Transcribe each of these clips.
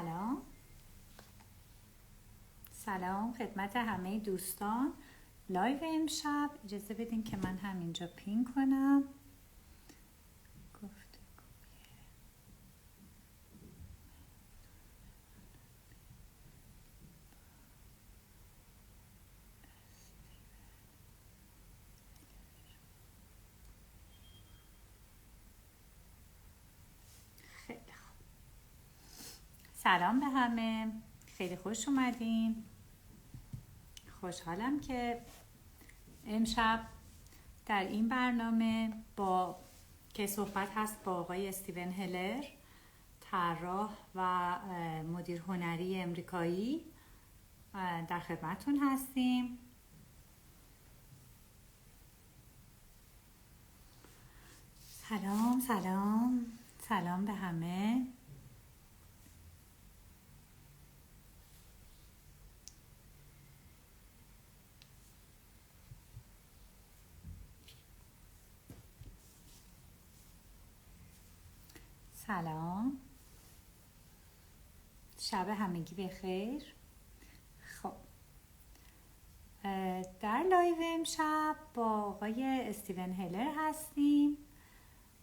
سلام سلام خدمت همه دوستان. لایو امشب اجازه بدین که من همینجا پین کنم. خیلی خوب. سلام به همه، خیلی خوش اومدین. خوشحالم که امشب در این برنامه که صحبت هست با آقای استیون هلر، طراح و مدیر هنری امریکایی، در خدمتتون هستیم. سلام سلام سلام به همه. سلام، شب همگی بخیر. خب در لایو امشب با آقای استیون هلر هستیم،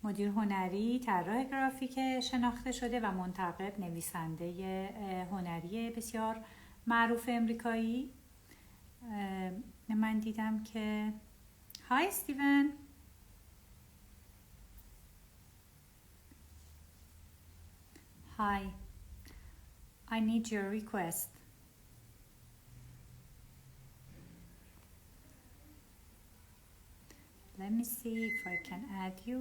مدیر هنری، طراح گرافیک شناخته شده و منتقد، نویسنده هنری بسیار معروف امریکایی. من دیدم که های استیون. Hi, I need your request. Let me see if I can add you.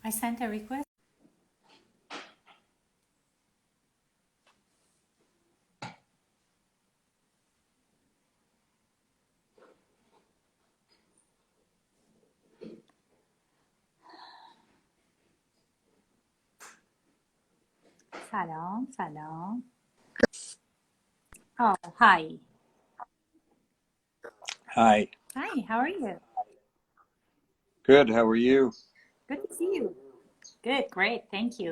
I sent a request. سلام سلام. Oh, hi. Hi. Hi, how are you? Good. How are you? Good to see you. Good, great, thank you.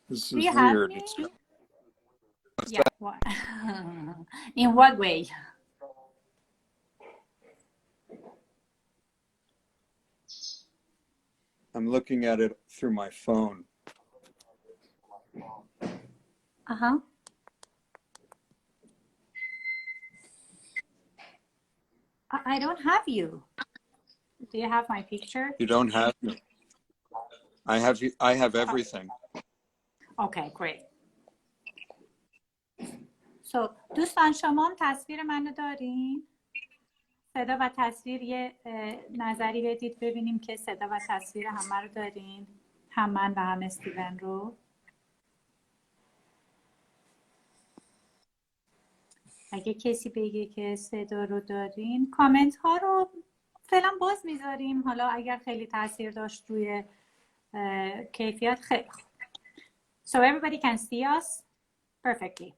This Do is you have weird. me? What's Yeah. that? What? In what way? I'm looking at it through my phone. Uh-huh. I don't have you. Do you have my picture? You don't have me. I have everything. Okay, great. So, دوستان شما هم تصویر منو دارین؟ صدا و تصویر یه نظری بدید ببینیم که صدا و تصویر همه رو دارین، هم من و هم استیون رو. اگه کسی بگه که صدا رو دارین، کامنت ها رو فعلا باز میذاریم، حالا اگر خیلی تاثیر داشت روی کیفیت خیلی خوب. So everybody can see us perfectly.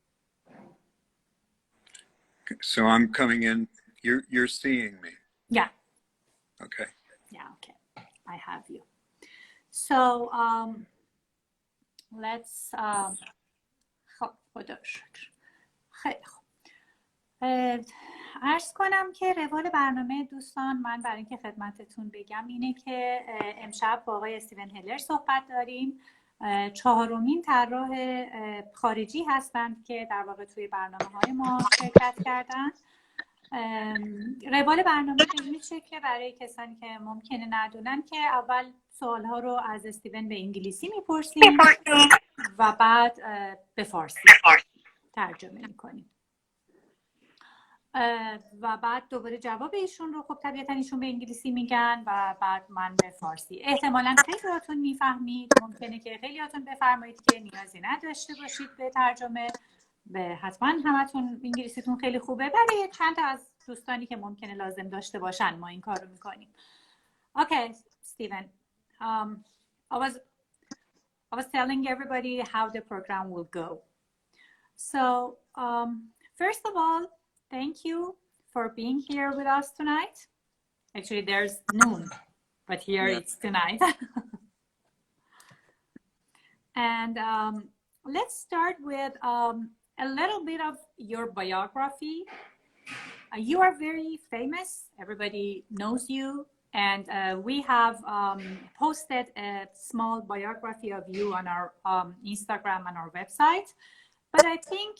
So I'm coming in. You're seeing me. Yeah. Okay. Yeah, okay. I have you. So let's خب خدا شکر. خیلی خوب. عرض کنم که روال برنامه دوستان، من برای اینکه خدمتتون بگم اینه که امشب با آقای استیون هلر صحبت داریم. چهارمین طراح خارجی هستند که در واقع توی برنامه‌های ما شرکت کردن. روال برنامه به این شکل، برای کسانی که ممکنه ندونن، که اول سوال‌ها رو از استیون به انگلیسی میپرسیم و بعد به فارسی ترجمه میکنیم و بعد دوباره جواب ایشون رو خب طبیعتا ایشون به انگلیسی میگن و بعد من به فارسی. احتمالاً خیلیاتون میفهمید، ممکنه که خیلیاتون بفرمایید که نیازی نداشته باشید به ترجمه، به حتما همتون انگلیسیتون خیلی خوبه. برای چند تا از دوستانی که ممکنه لازم داشته باشن ما این کار رو میکنیم. Okay, Steven. I was telling everybody how the program will go. So first of all, thank you for being here with us tonight. Actually, there's noon, but here it's tonight. And let's start with a little bit of your biography. You are very famous. Everybody knows you. And we have posted a small biography of you on our Instagram and our website. But I think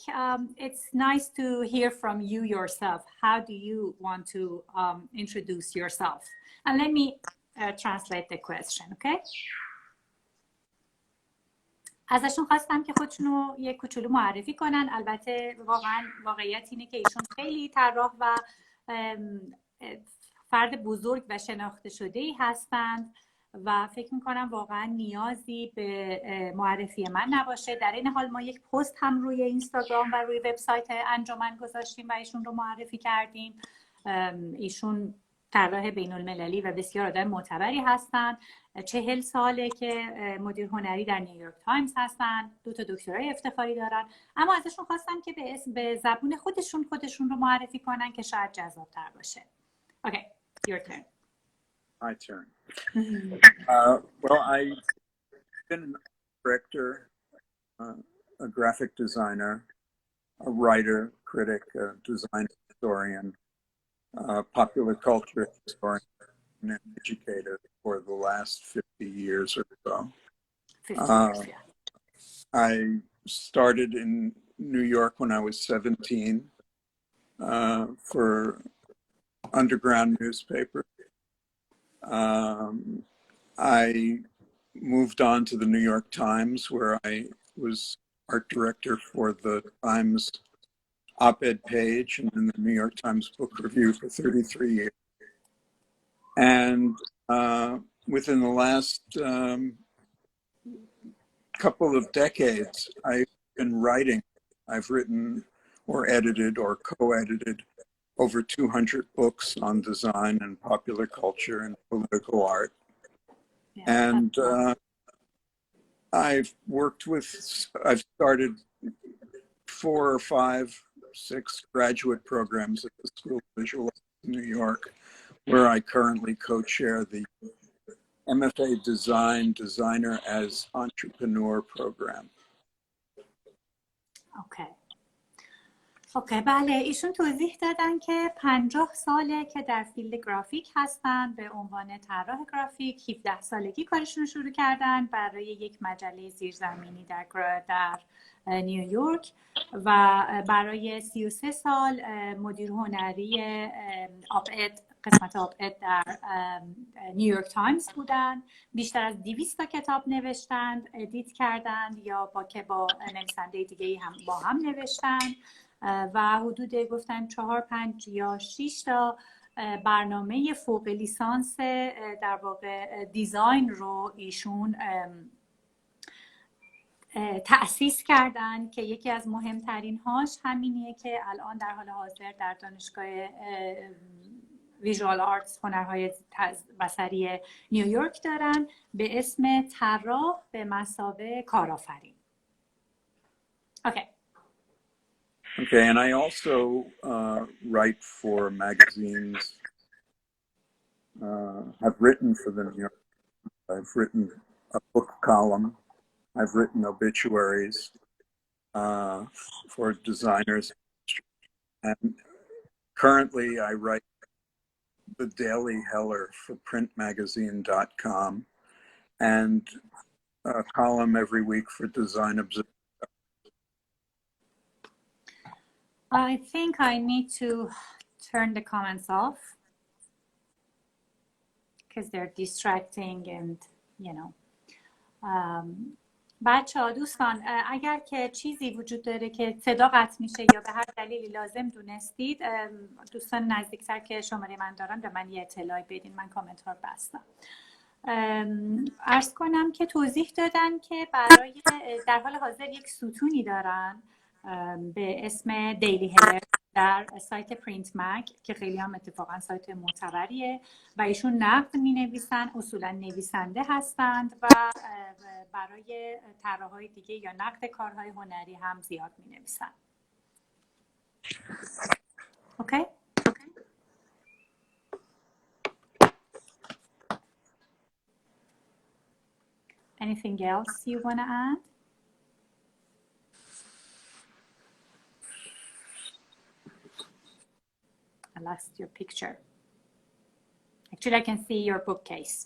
it's nice to hear from you yourself. How do you want to introduce yourself? And let me translate the question, okay? ازشون خواستم که خودشونو یک کوچولو معرفی کنن. البته واقعیت اینه که ایشون خیلی طراح و فرد بزرگ و شناخته شده‌ای هستند و فکر می‌کنم واقعا نیازی به معرفی من نباشه. در این حال ما یک پست هم روی اینستاگرام و روی وبسایت انجمن گذاشتیم و ایشون رو معرفی کردیم. ایشون طراح بین‌المللی و بسیار آدم معتبری هستند. 40 ساله که مدیر هنری در نیویورک تایمز هستن. 2 تا دکترای افتخاری دارن. اما ازشون خواستم که به زبون خودشون رو معرفی کنن که شاید جذاب‌تر باشه. Okay, your turn. My turn. Well, I've been a director, a graphic designer, a writer, critic, a design historian, popular culture historian, and an educator for the last 50 years or so. 50 years, yeah. I started in New York when I was 17 for underground newspaper. I moved on to the New York Times, where I was art director for the Times op-ed page and in the New York Times book review for 33 years. And within the last couple of decades, I've been writing. I've written or edited or co-edited over 200 books on design and popular culture and political art. Yeah, and I've started 4 or 5, 6 graduate programs at the School of Visual Arts in New York, where I currently co-chair the MFA Designer as Entrepreneur program. Okay. اوکی بله ایشون توضیح دادن که 50 ساله که در فیلد گرافیک هستن. به عنوان طراح گرافیک 17 سالگی کارشون رو شروع کردن برای یک مجله زیرزمینی در نیویورک و برای 33 سال مدیر هنری قسمت آپ-اد در نیویورک تایمز بودن. بیشتر از 200 تا کتاب نوشتند، ادیت کردند یا با نویسنده دیگه‌ای هم با هم نوشتند و حدود گفتن 4، 5 یا 6 تا برنامه فوق لیسانس در واقع دیزاین رو ایشون تأسیس کردن که یکی از مهمترین هاش همینیه که الان در حال حاضر در دانشگاه ویژوال آرتس هنرهای بصری نیویورک دارن به اسم طراح به مثابه کارآفرین. Okay, and I also write for magazines. I've written for the New York. I've written a book column. I've written obituaries for designers, and currently I write the Daily Heller for printmagazine.com and a column every week for Design Observer. I think I need to turn the comments off because they're distracting and you know. بچه‌ها دوستان اگر که چیزی وجود داره که صدا قطع میشه یا به هر دلیلی لازم دونستید دوستان نزدیکتر که شماره من دارن به من یه اطلاعی بدین. من کامنت ها رو بستم. عرض کنم که توضیح دادن که برای در حال حاضر یک ستونی دارن به اسم دیلی هلر در سایت پرینت مگ که خیلی هم اتفاقا سایت معتبریه و ایشون نقد می نویسن، اصولا نویسنده هستند و برای طراحهای دیگه یا نقد کارهای هنری هم زیاد می‌نویسن. اوکی؟ Anything else you want to add? I lost your picture. Actually, I can see your bookcase.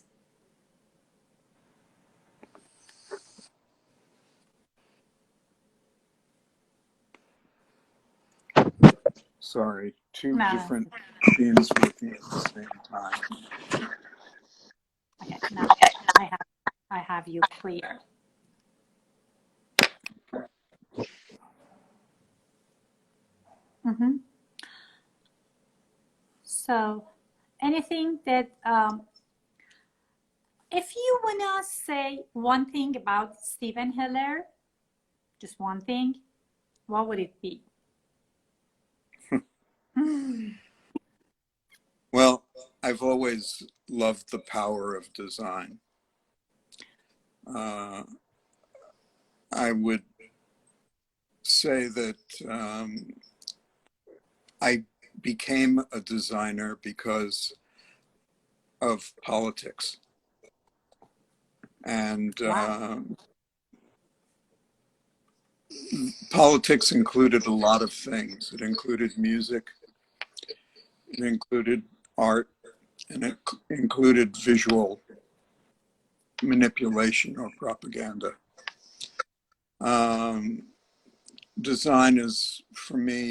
Sorry, two No. different machines working at the same time. Okay, now I have you clear. Mm-hmm. So, anything that, if you want to say one thing about Steven Hiller, just one thing, what would it be? Well, I've always loved the power of design. I would say that I became a designer because of politics. And politics included a lot of things. It included music, it included art, and it included visual manipulation or propaganda. Design is, for me,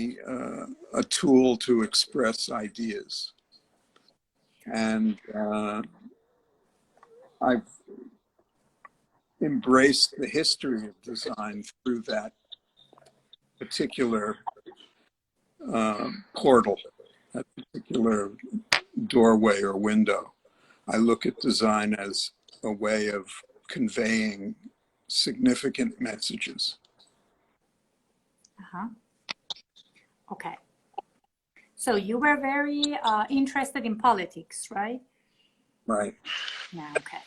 a tool to express ideas. And I've embraced the history of design through that particular portal, that particular doorway or window. I look at design as a way of conveying significant messages. Okay. So you were very interested in politics, right? Right. Yeah, okay.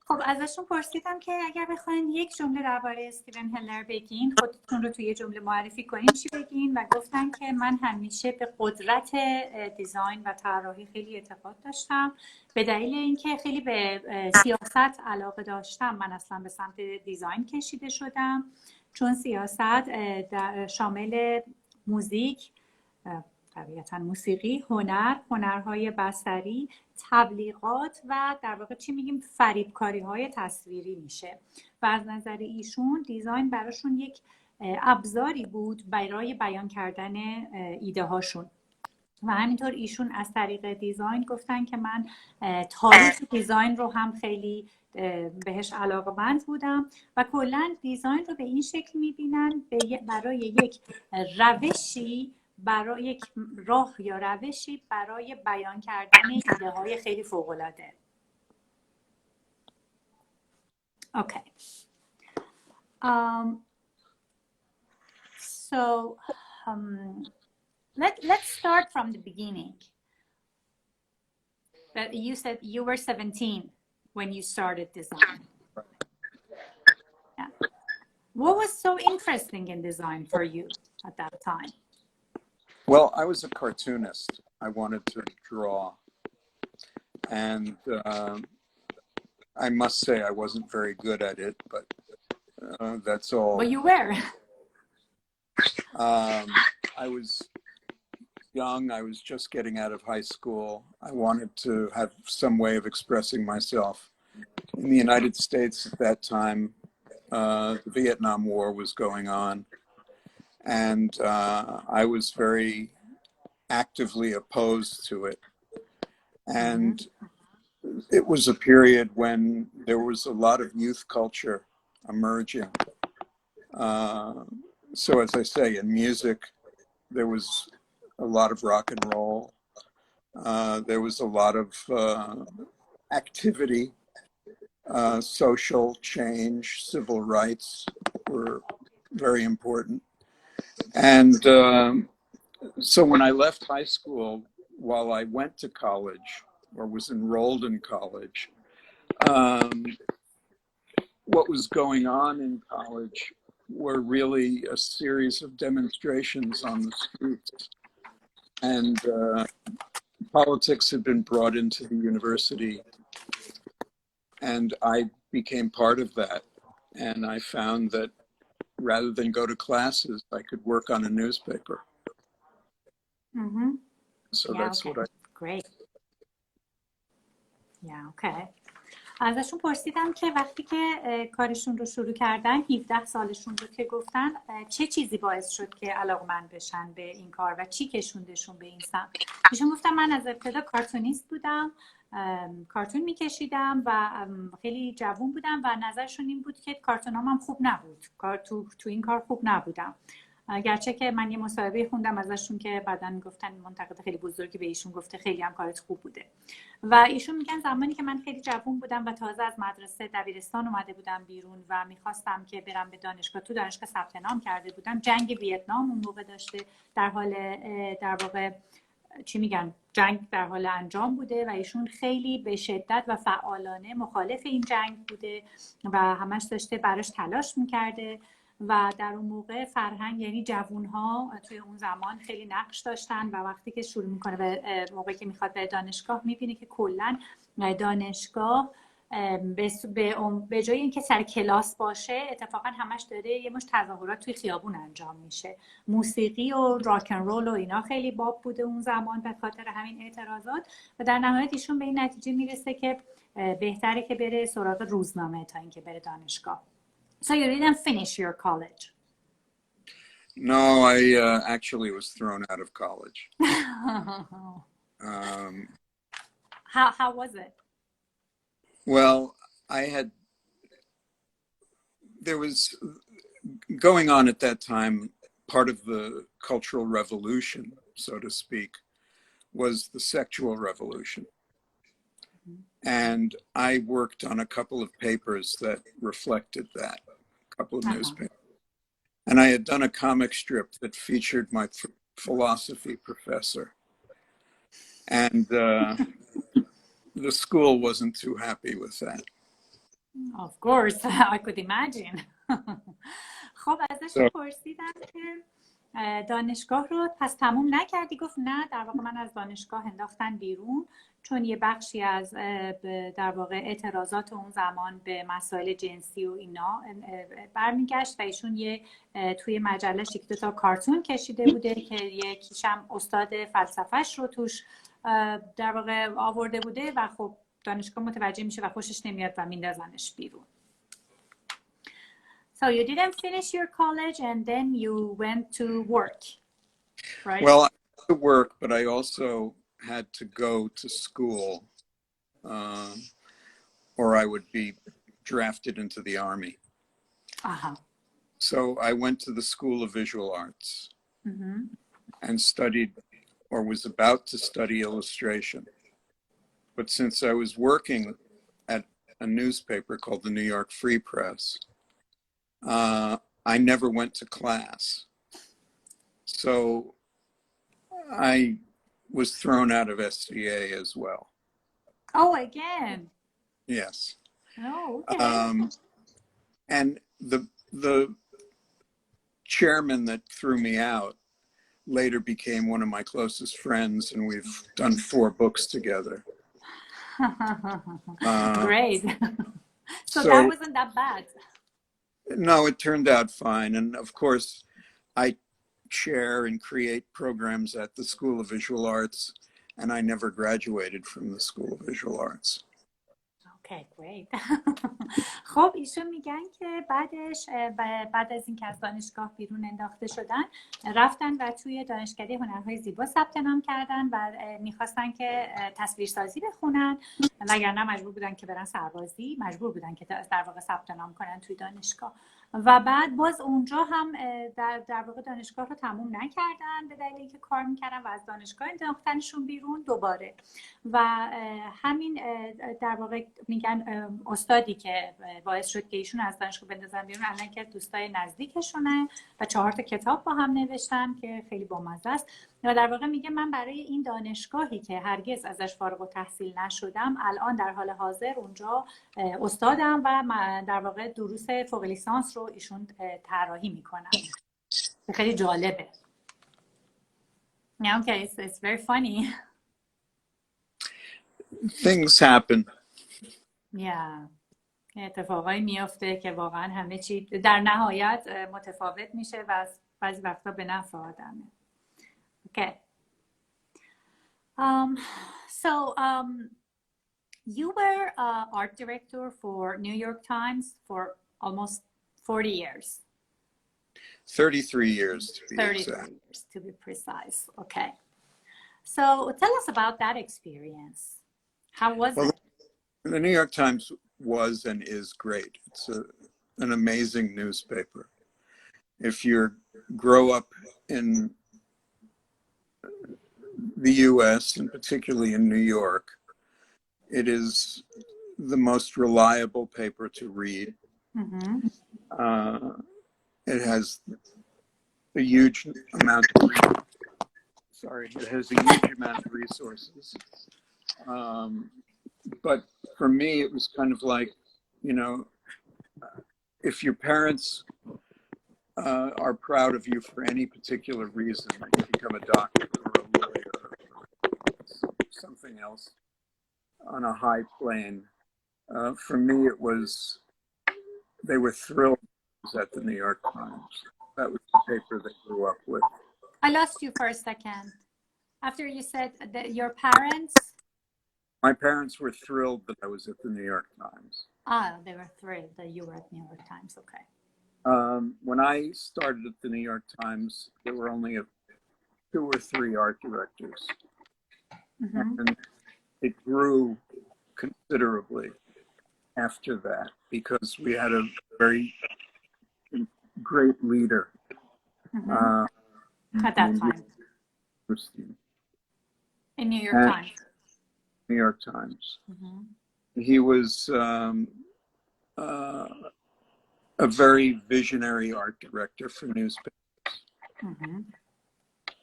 خب ازشون پرسیدم که اگر بخواین یک جمله درباره استیون هیلر بگین، خودتون رو توی جمله معرفی کنین، چی بگین؟ و گفتن که من همیشه به قدرت دیزاین و طراحی خیلی اعتقاد داشتم، به دلیل اینکه خیلی به سیاست علاقه داشتم. من اصلا به سمت دیزاین کشیده شدم، چون سیاست شامل موزیک، طبیعتاً موسیقی، هنرهای بصری، تبلیغات و در واقع چی میگیم فریبکاری های تصویری میشه. و از نظر ایشون دیزاین براشون یک ابزاری بود برای بیان کردن ایده هاشون. و همینطور ایشون از طریق دیزاین گفتن که من تاریخ دیزاین رو هم خیلی بهش علاقه‌مند بودم و کلاً دیزاین رو به این شکل میبینن برای یک روشی، برای یک راه یا روشی برای بیان کردن ایده های خیلی فوق‌العاده. Okay. So let's start from the beginning. But you said you were 17 when you started design. Yeah. What was so interesting in design for you at that time? Well, I was a cartoonist. I wanted to draw. And I must say I wasn't very good at it, but that's all. Well, you were. I was young. I was just getting out of high school. I wanted to have some way of expressing myself. In the United States at that time, the Vietnam War was going on. And I was very actively opposed to it. And it was a period when there was a lot of youth culture emerging. So as I say, in music, there was a lot of rock and roll. There was a lot of activity, social change, civil rights were very important. And so when I left high school, while I went to college or was enrolled in college, what was going on in college were really a series of demonstrations on the streets. And politics had been brought into the university. And I became part of that. And I found that rather than go to classes, I could work on a newspaper. Mm-hmm. So that's what I... Great. Yeah, okay. ازشون پرسیدم که وقتی که کارشون رو شروع کردن 17 سالشون بود که گفتن چه چیزی باعث شد که علاقمند بشن به این کار و چی کشوندشون به این سمت. ایشون گفتم من از ابتدا کارتونیست بودم، کارتون میکشیدم و خیلی جوون بودم و نظرشون این بود که کارتونام هم خوب نبود، تو این کار خوب نبودم. گرچه که من یه مصاحبه خوندم ازشون که بعداً میگفتن منتقد خیلی بزرگی به ایشون گفته خیلی هم کارت خوب بوده. و ایشون میگن زمانی که من خیلی جوون بودم و تازه از مدرسه دبیرستان اومده بودم بیرون و میخواستم که برم به دانشگاه، تو دانشگاه ثبت نام کرده بودم، جنگ ویتنام اون موقع داشته، در واقع چی میگن، جنگ در حال انجام بوده و ایشون خیلی به شدت و فعالانه مخالف این جنگ بوده و همش داشته براش تلاش میکرده. و در اون موقع فرهنگ، یعنی جوانها توی اون زمان خیلی نقش داشتن و وقتی که شروع میکنه به موقعی که میخواد به دانشگاه میبینه که کلا دانشگاه به جای اینکه سر کلاس باشه اتفاقا همش داره یه مش تظاهرات توی خیابون انجام میشه. موسیقی و راکن رول و اینا خیلی باب بوده اون زمان به خاطر همین اعتراضات و در نهایت ایشون به این نتیجه میرسه که بهتره که بره سراغ روزنامه تا اینکه بره دانشگاه. So you didn't finish your college? No, I actually was thrown out of college. How was it? Well, there was going on at that time, part of the cultural revolution, so to speak, was the sexual revolution. And I worked on a couple of papers that reflected that, a couple of newspapers. And I had done a comic strip that featured my philosophy professor. And the school wasn't too happy with that. Of course, I could imagine. خب ازش پرسیدم که دانشگاه رو پس تموم نکردی؟ گفت نه، در واقع من از دانشگاه انداختن بیرون چون یه بخشی از در واقع اعتراضات اون زمان به مسائل جنسی و اینا برمیگشت و ایشون توی مجله‌اش یک دو تا کارتون کشیده بوده که یکیشم استاد فلسفه‌اش رو توش در واقع آورده بوده و خب دانشگاه متوجه میشه و خوشش نمیاد و میندازنش بیرون. So you didn't finish your college and then you went to work, right? Well, I had to work, but I also had to go to school or I would be drafted into the army. Uh-huh. So I went to the School of Visual Arts and studied or was about to study illustration. But since I was working at a newspaper called the New York Free Press, I never went to class. So I was thrown out of SCA as well. Oh, again? Yes. Oh, okay. And the chairman that threw me out later became one of my closest friends, and we've done 4 books together. Great. So that wasn't that bad. No, it turned out fine. And of course, I chair and create programs at the School of Visual Arts, and I never graduated from the School of Visual Arts. Okay, great. خب ایشون میگن که بعد از اینکه از دانشگاه بیرون انداخته شدن رفتن و توی دانشکده هنرهای زیبا ثبت نام کردن و میخواستن که تصویرسازی بخونن وگرنه مجبور بودن که برن سربازی، مجبور بودن که در واقع ثبت نام کنن توی دانشگاه و بعد باز اونجا هم در واقع دانشگاه رو تموم نکردن به دلیل اینکه کار میکردن و از دانشگاه انداختنشون بیرون دوباره و همین در واقع میگن استادی که باعث شد که ایشون از دانشگاه بندازن بیرون الان که دوستای نزدیکشونه و 4 تا کتاب با هم نوشتن که خیلی بامزه است و در واقع میگه من برای این دانشگاهی که هرگز ازش فارغ التحصیل نشدم الان در حال حاضر اونجا استادم و در واقع دروس فوق لیسانس رو ایشون طراحی میکنن. خیلی جالبه. Yeah, okay, so it's very funny. Things happen. Yeah. اتفاقایی میفته که واقعا همه چی در نهایت متفاوت میشه و بعضی وقتا به نفع آدمه. Okay. You were art director for New York Times for almost 40 years. 33 years to be 33 exact. years to be precise. Okay. So tell us about that experience. How was it? The New York Times was and is great. It's an amazing newspaper. If you grow up in the U.S. and particularly in New York, it is the most reliable paper to read. Mm-hmm. It has a huge amount of resources. But for me, it was kind of like, you know, if your parents are proud of you for any particular reason, like you become a doctor or a lawyer or something else on a high plane, for me it was, they were thrilled at the New York Times. That was the paper they grew up with. I lost you for a second. After you said that your parents... My parents were thrilled that I was at the New York Times. Ah, they were thrilled that you were at New York Times, okay. When I started at the New York Times, there were only 2 or 3 art directors. Mm-hmm. And it grew considerably after that because we had a very great leader. Mm-hmm. At that time. In New York Times. New York Times. Mm-hmm. He was a very visionary art director for newspapers. Mm-hmm.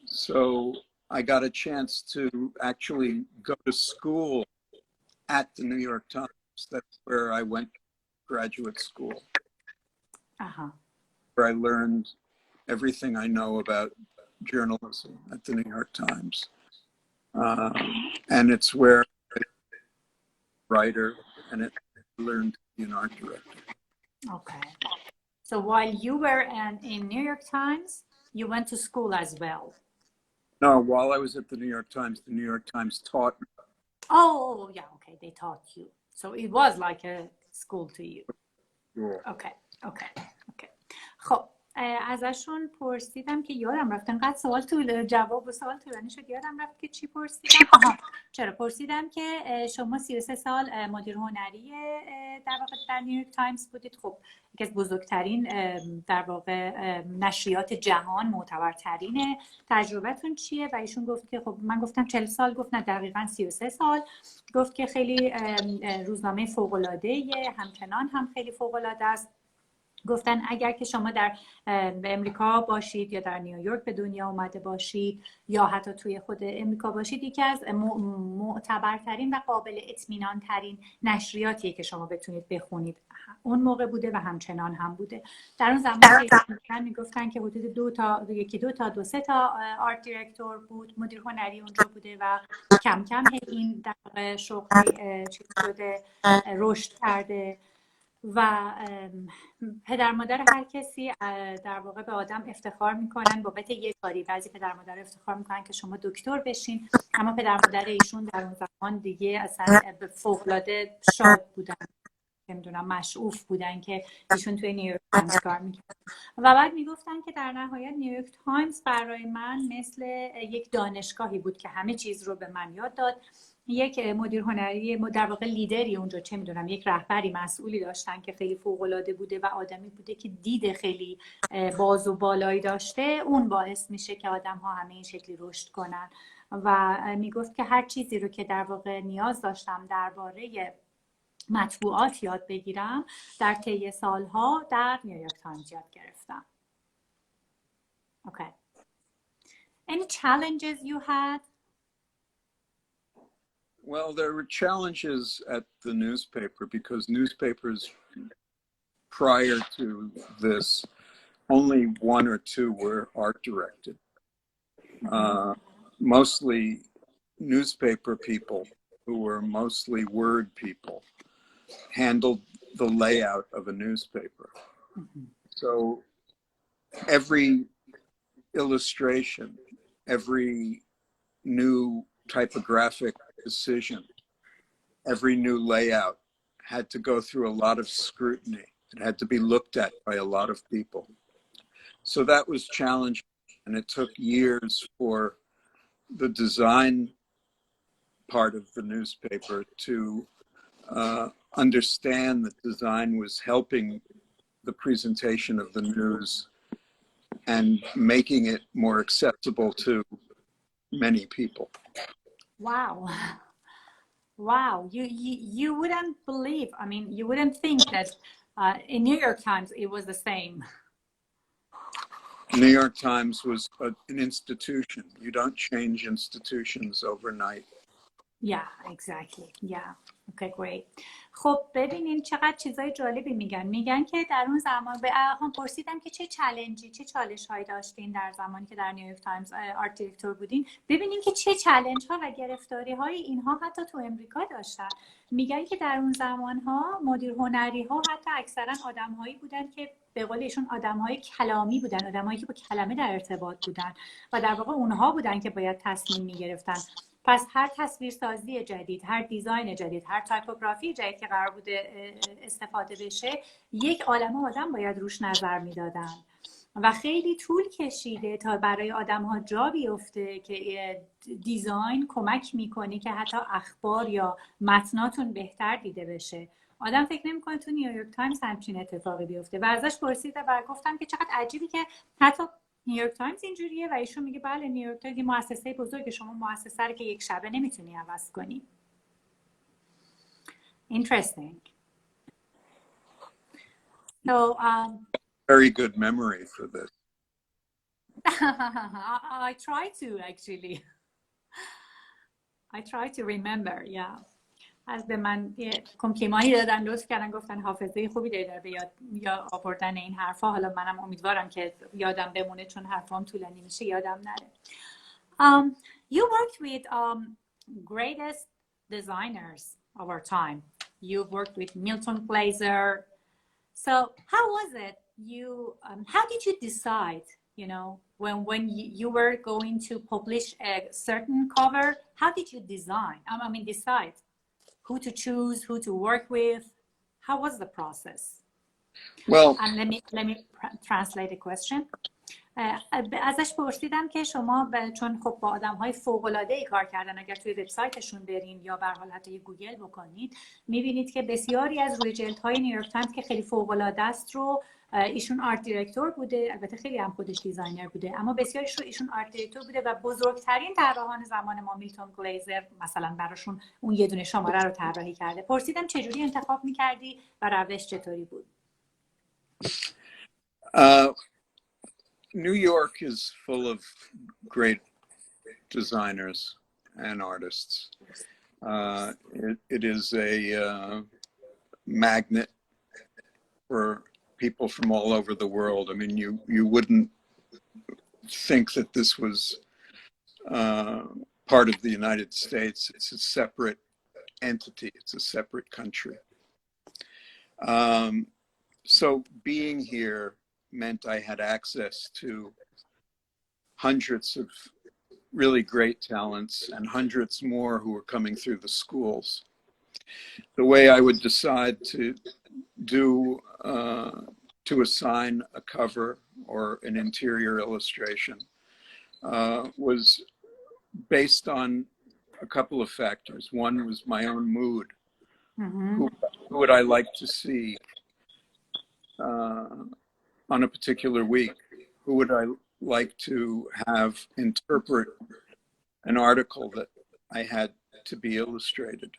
So I got a chance to actually go to school at the New York Times. That's where I went to graduate school. Uh-huh. Where I learned everything I know about journalism at the New York Times. And it's where I was a writer and it learned to be an art director. Okay. So while you were in New York Times, you went to school as well? No, while I was at the New York Times taught me. Oh, yeah, okay, they taught you. So it was like a school to you. Yeah. Okay. خب ازشون پرسیدم که یادم رفت انقدر سوال جواب و سوال طولانی شد یادم رفت که چی پرسیدم. چرا پرسیدم که شما 33 سال مدیر هنری در واقع در نیویورک تایمز بودید. خب یکی از بزرگترین در واقع نشریات جهان، معتبرترین، تجربتون چیه؟ و ایشون گفت که خب من گفتم 40 سال، گفت نه دقیقاً 33 سال. گفت که خیلی روزنامه فوق‌العاده‌ایه، همچنان هم خیلی فوق‌العاده است. گفتن اگر که شما در امریکا باشید یا در نیویورک به دنیا اومده باشید یا حتی توی خود امریکا باشید، یکی از معتبرترین و قابل اطمینان ترین نشریاتیه که شما بتونید بخونید. اون موقع بوده و همچنان هم بوده. در اون زمان که میگفتن که حدود 2 تا 3 تا آرت دیرکتور بود، مدیر هنری اونجا بوده و کم کم این در شغلی چیز شده، رشد کرده. و پدر مادر هر کسی در واقع به آدم افتخار میکنن بابت یک کاری. بعضی پدر مادر افتخار میکنن که شما دکتر بشین، اما پدر مادر ایشون در اون زمان دیگه اصلا فوق‌العاده شاد بودن، نمیدونم مشعوف بودن که ایشون توی نیویورک تایمز کار میکنن. و بعد میگفتن که در نهایت نیویورک تایمز برای من مثل یک دانشگاهی بود که همه چیز رو به من یاد داد. یک مدیر هنری، در واقع لیدری اونجا، چه میدونم یک رهبری، مسئولی داشتن که خیلی فوق‌العاده بوده و آدمی بوده که دید خیلی باز و بالایی داشته. اون باعث میشه که آدم‌ها همه این شکلی رشد کنن. و میگفت که هر چیزی رو که در واقع نیاز داشتم درباره مطبوعات یاد بگیرم در طی سالها در نیویورک تایمز یاد گرفتم. Okay. Any challenges you had? Well, there were challenges at the newspaper because newspapers prior to this, only one or two were art directed. Mostly newspaper people who were mostly word people handled the layout of a newspaper. So every illustration, every new typographic decision, every new layout had to go through a lot of scrutiny. It had to be looked at by a lot of people. So that was challenging, and it took years for the design part of the newspaper to understand that design was helping the presentation of the news and making it more accessible to many people. Wow. Wow. You wouldn't believe, I mean, you wouldn't think that in New York Times it was the same. New York Times was an institution. You don't change institutions overnight. Yeah, exactly. Yeah. Okay, great. خب ببینین چقدر چیزای جالبی میگن که در اون زمان به هم پرسیدم که چه چالش هایی داشتین در زمانی که در نیویورک تایمز آرت دیرکتور بودین. ببینیم که چه چالش ها و گرفتاری های اینها حتی تو امریکا داشتن. میگن که در اون زمان ها مدیر هنری ها حتی اکثرا آدم هایی بودن که به قول ایشون آدم های کلامی بودن، آدم هایی که با کلمه در ارتباط بودن و در واقع اونها بودن که باید تصمیم میگرفتن. پس هر تصویرسازی جدید، هر دیزاین جدید، هر تایپوگرافی جدید که قرار بوده استفاده بشه، یک عالمه آدم باید روش نظر میدادن و خیلی طول کشیده تا برای آدم ها جا بیفته که دیزاین کمک میکنه که حتی اخبار یا متناتون بهتر دیده بشه. آدم فکر نمیکنه تو نیویورک تایمز همچین اتفاقی بیفته و ازش پرسیدم و گفتم که چقدر عجیبی که حتی نیویورک تایمز اینجوریه و ایشون میگه بله نیویورک تایمز یه مؤسسه بزرگه، شما مؤسسه رو که یک شبه نمیتونی عوض کنی. Interesting. So Very good memory for this. I try to actually. I try to remember. Yeah. از به من یه کمپلیمانی دادن، لطف کردن، گفتن حافظه خوبی داری در یا آوردن این حرفا. حالا منم امیدوارم که یادم بمونه چون حرفام طولانی میشه یادم نره. You worked with greatest designers of our time. You worked with Milton Glaser. So how was it? How did you decide, you know, when you were going to publish a certain cover? How did you decide who to choose, who to work with? How was the process? Well, and let me translate the question. ازش پرسیدم که شما چون خب با آدم‌های فوق‌العاده‌ای کار کردن، اگر توی وبسایتشون برین یا به هر حال حتی گوگل بکنید می‌بینید که بسیاری از روی جلدهای نیویورک تایمز که خیلی فوق‌العاده است رو ایشون آرت دیرکتور بوده، البته خیلی هم خودش دیزاینر بوده، اما بسیاریش رو ایشون آرت دیرکتور بوده و بزرگترین طراحان زمان ما میلتون گلیزر مثلا براشون اون یه دونه شماره رو طراحی کرده. پرسیدم چجوری انتخاب می‌کردی و روش چطوری بود؟ New York is full of great designers and artists. It is a magnet for people from all over the world. I mean, you wouldn't think that this was part of the United States. It's a separate entity. It's a separate country. So being here meant I had access to hundreds of really great talents and hundreds more who were coming through the schools. The way I would decide to assign a cover or an interior illustration was based on a couple of factors. One was my own mood. Mm-hmm. Who would I like to see on a particular week? Who would I like to have interpret an article that I had to be illustrated?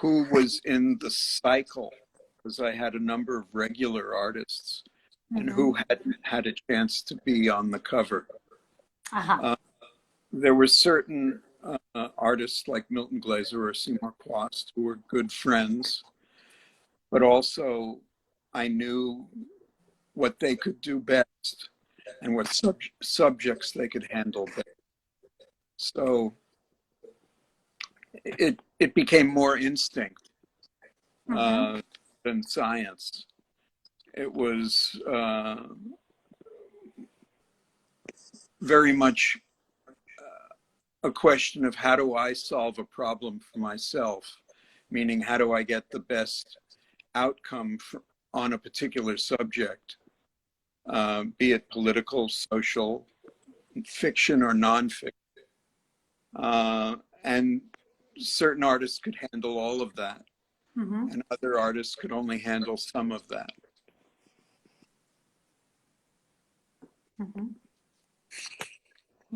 Who was in the cycle, because I had a number of regular artists, and who hadn't had a chance to be on the cover. There were certain artists like Milton Glaser or Seymour Quast who were good friends, but also I knew what they could do best and what subjects they could handle best. So it became more instinct than science. It was very much a question of how do I solve a problem for myself, meaning how do I get the best outcome on a particular subject, be it political, social, fiction, or nonfiction. And certain artists could handle all of that, and other artists could only handle some of that.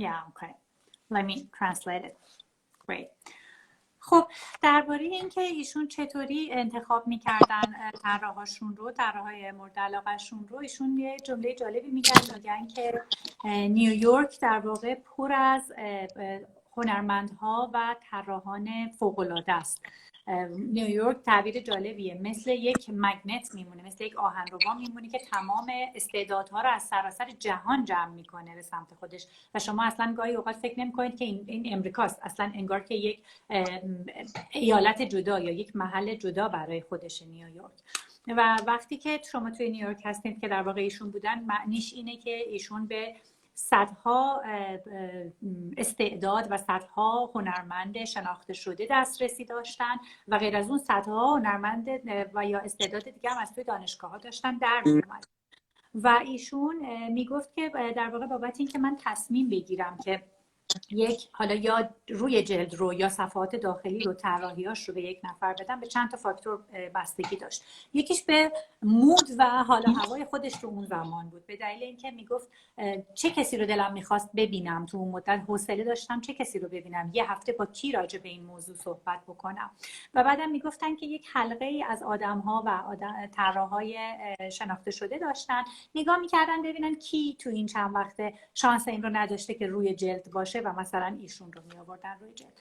Yeah, okay. Let me translate it. Great. خب درباره اینکه ایشون چطوری انتخاب میکردن طراحاشون رو، طراحای مورد علاقه‌شون رو، ایشون یه جمله جالبی میگن که نیویورک در واقع پر از هنرمندها و طراحان فوق‌العاده است. نیویورک تعبیر جالبیه، مثل یک مگنت میمونه، مثل یک آهنربا میمونه که تمام استعدادها رو از سراسر جهان جمع میکنه به سمت خودش و شما اصلا گاهی اوقات فکر نمیکنید که این امریکاست، اصلا انگار که یک ایالت جدا یا یک محل جدا برای خودش نیویورک. و وقتی که شما توی نیویورک هستید که در واقع ایشون بودن، معنیش اینه که ایشون به صدها استعداد و صدها هنرمند شناخته شده دسترسی داشتن و غیر از اون صدها هنرمند و یا استعداد دیگه هم از توی دانشگاه ها داشتن در میومد. و ایشون میگفت که در واقع بابت این که من تصمیم بگیرم که یک حالا یا روی جلد رو یا صفحات داخلی رو طراحیاش رو به یک نفر بدم، به چند تا فاکتور بستگی داشت. یکیش به مود و حال هوای خودش رو اون زمان بود، به دلیل اینکه میگفت چه کسی رو دلم میخواست ببینم تو اون مدت، حوصله داشتم چه کسی رو ببینم، یه هفته با کی راجع به این موضوع صحبت بکنم. و بعدم میگفتن که یک حلقه ای از آدم‌ها و طراحای شناخته شده داشتن، نگاه میکردن ببینن کی تو این چند وقته شانس این رو نداشته که روی جلد باشه و مثلا ایشون رو می آوردن روی جلد.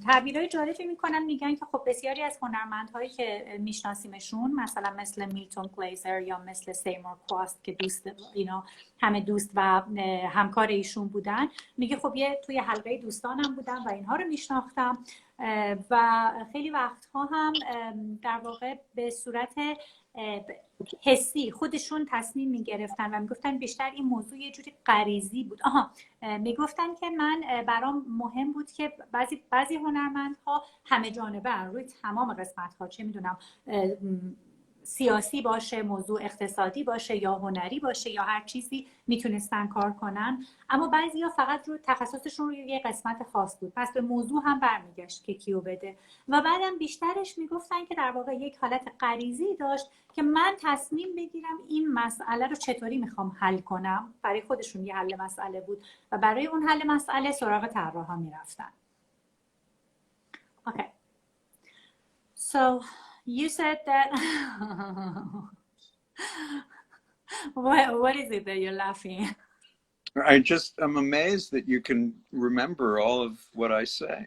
تعبیرهای جالبی میکنن، میگن که خب بسیاری از هنرمندهایی که میشناسیمشون، مثلا مثل میلتون گلیزر یا مثل سیمور کواست که همه دوست و همکار ایشون بودن، میگه خب توی حلقه دوستانم بودم و اینها رو میشناختم و خیلی وقتها هم در واقع به صورت حسی خودشون تصمیم میگرفتن و میگفتن بیشتر این موضوع یه جوری غریزی بود. میگفتن که من برام مهم بود که بعضی هنرمندها همه جانبه روی تمام قسمت ها، چه میدونم سیاسی باشه، موضوع اقتصادی باشه یا هنری باشه یا هر چیزی میتونستن کار کنن، اما بعضیا فقط رو تخصصشون روی یه قسمت خاص بود، پس به موضوع هم برمیگشت که کیو بده. و بعدم بیشترش میگفتن که در واقع یک حالت غریزی داشت که من تصمیم بگیرم این مسئله رو چطوری میخوام حل کنم. برای خودشون یه حل مسئله بود و برای اون حل مسئله سراغ طراحا میرفتن. Okay. So you said that what is it that you're laughing? I'm amazed that you can remember all of what I say.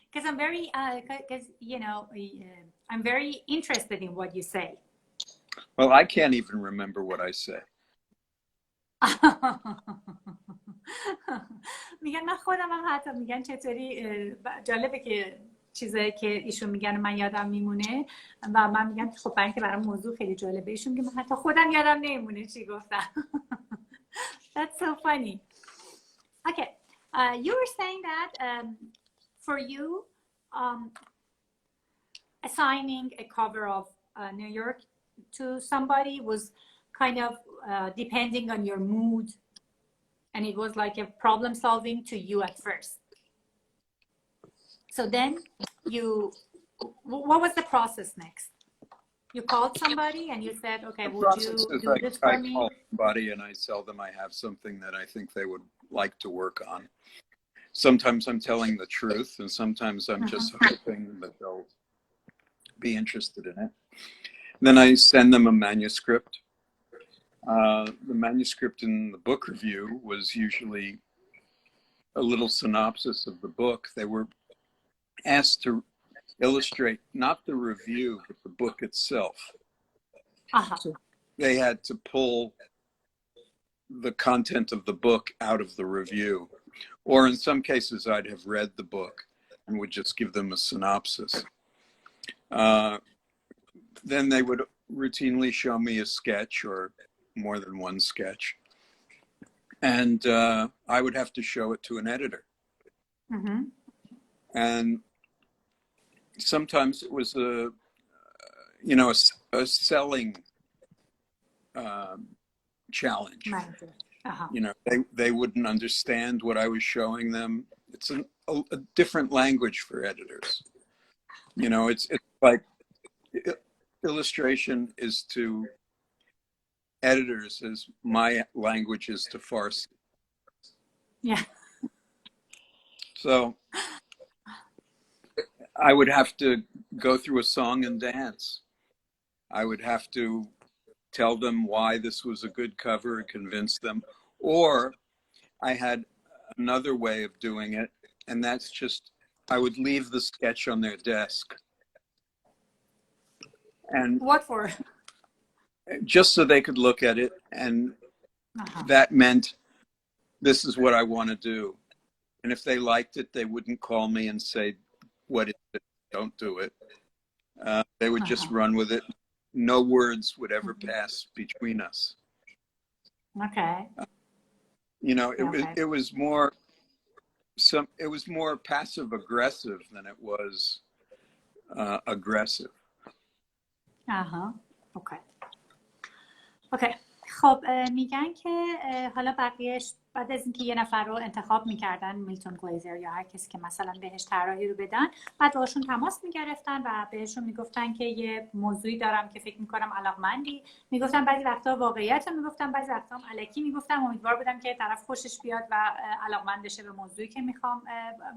Because I'm very, I'm very interested in what you say. Well, I can't even remember what I say. میگن من خودم هم حتی میگن چطوری جالبه که چیزایی که ایشون میگن من یادم میمونه و من میگم خب برای اینکه برام موضوع خیلی جالبه، ایشون میگه من حتی خودم یادم نمیمونه چی گفتم. That's so funny. Okay, you were saying that for you assigning a cover of New York to somebody was kind of depending on your mood, and it was like a problem solving to you at first. So then what was the process next? You called somebody and you said, okay, would you do this for me? I call somebody and I tell them I have something that I think they would like to work on. Sometimes I'm telling the truth and sometimes I'm just hoping that they'll be interested in it. Then I send them a manuscript. The manuscript in the book review was usually a little synopsis of the book. They were asked to illustrate not the review, but the book itself. So they had to pull the content of the book out of the review. Or in some cases, I'd have read the book and would just give them a synopsis. Then they would routinely show me a sketch or more than one sketch. And I would have to show it to an editor. And sometimes it was a selling challenge. You know, they wouldn't understand what I was showing them. It's a different language for editors. You know, it's like illustration is to editors as my language is to Farsi. Yeah. So I would have to go through a song and dance. I would have to tell them why this was a good cover and convince them. Or I had another way of doing it, and that's just, I would leave the sketch on their desk. And what for? Just so they could look at it, and that meant this is what I want to do. And if they liked it, they wouldn't call me and say, what is it? Don't do it. They would just run with it. No words would ever pass between us. Okay. You know, it was more passive aggressive than it was aggressive. اوکی. اوکی. خب میگن که حالا بقیهش بعد از اینکه یه نفر رو انتخاب میکردن، میلتون گلیزر یا هر کسی که مثلا بهش طراحی رو بدن، بعد باشون تماس میگرفتن و بهشون میگفتن که یه موضوعی دارم که فکر میکنم علاقمندی. میگفتن بعضی وقتا واقعیت رو میگفتم، بعضی وقتا هم الکی میگفتم، امیدوار بودم که طرف خوشش بیاد و علاقمند بشه به موضوعی که میخوام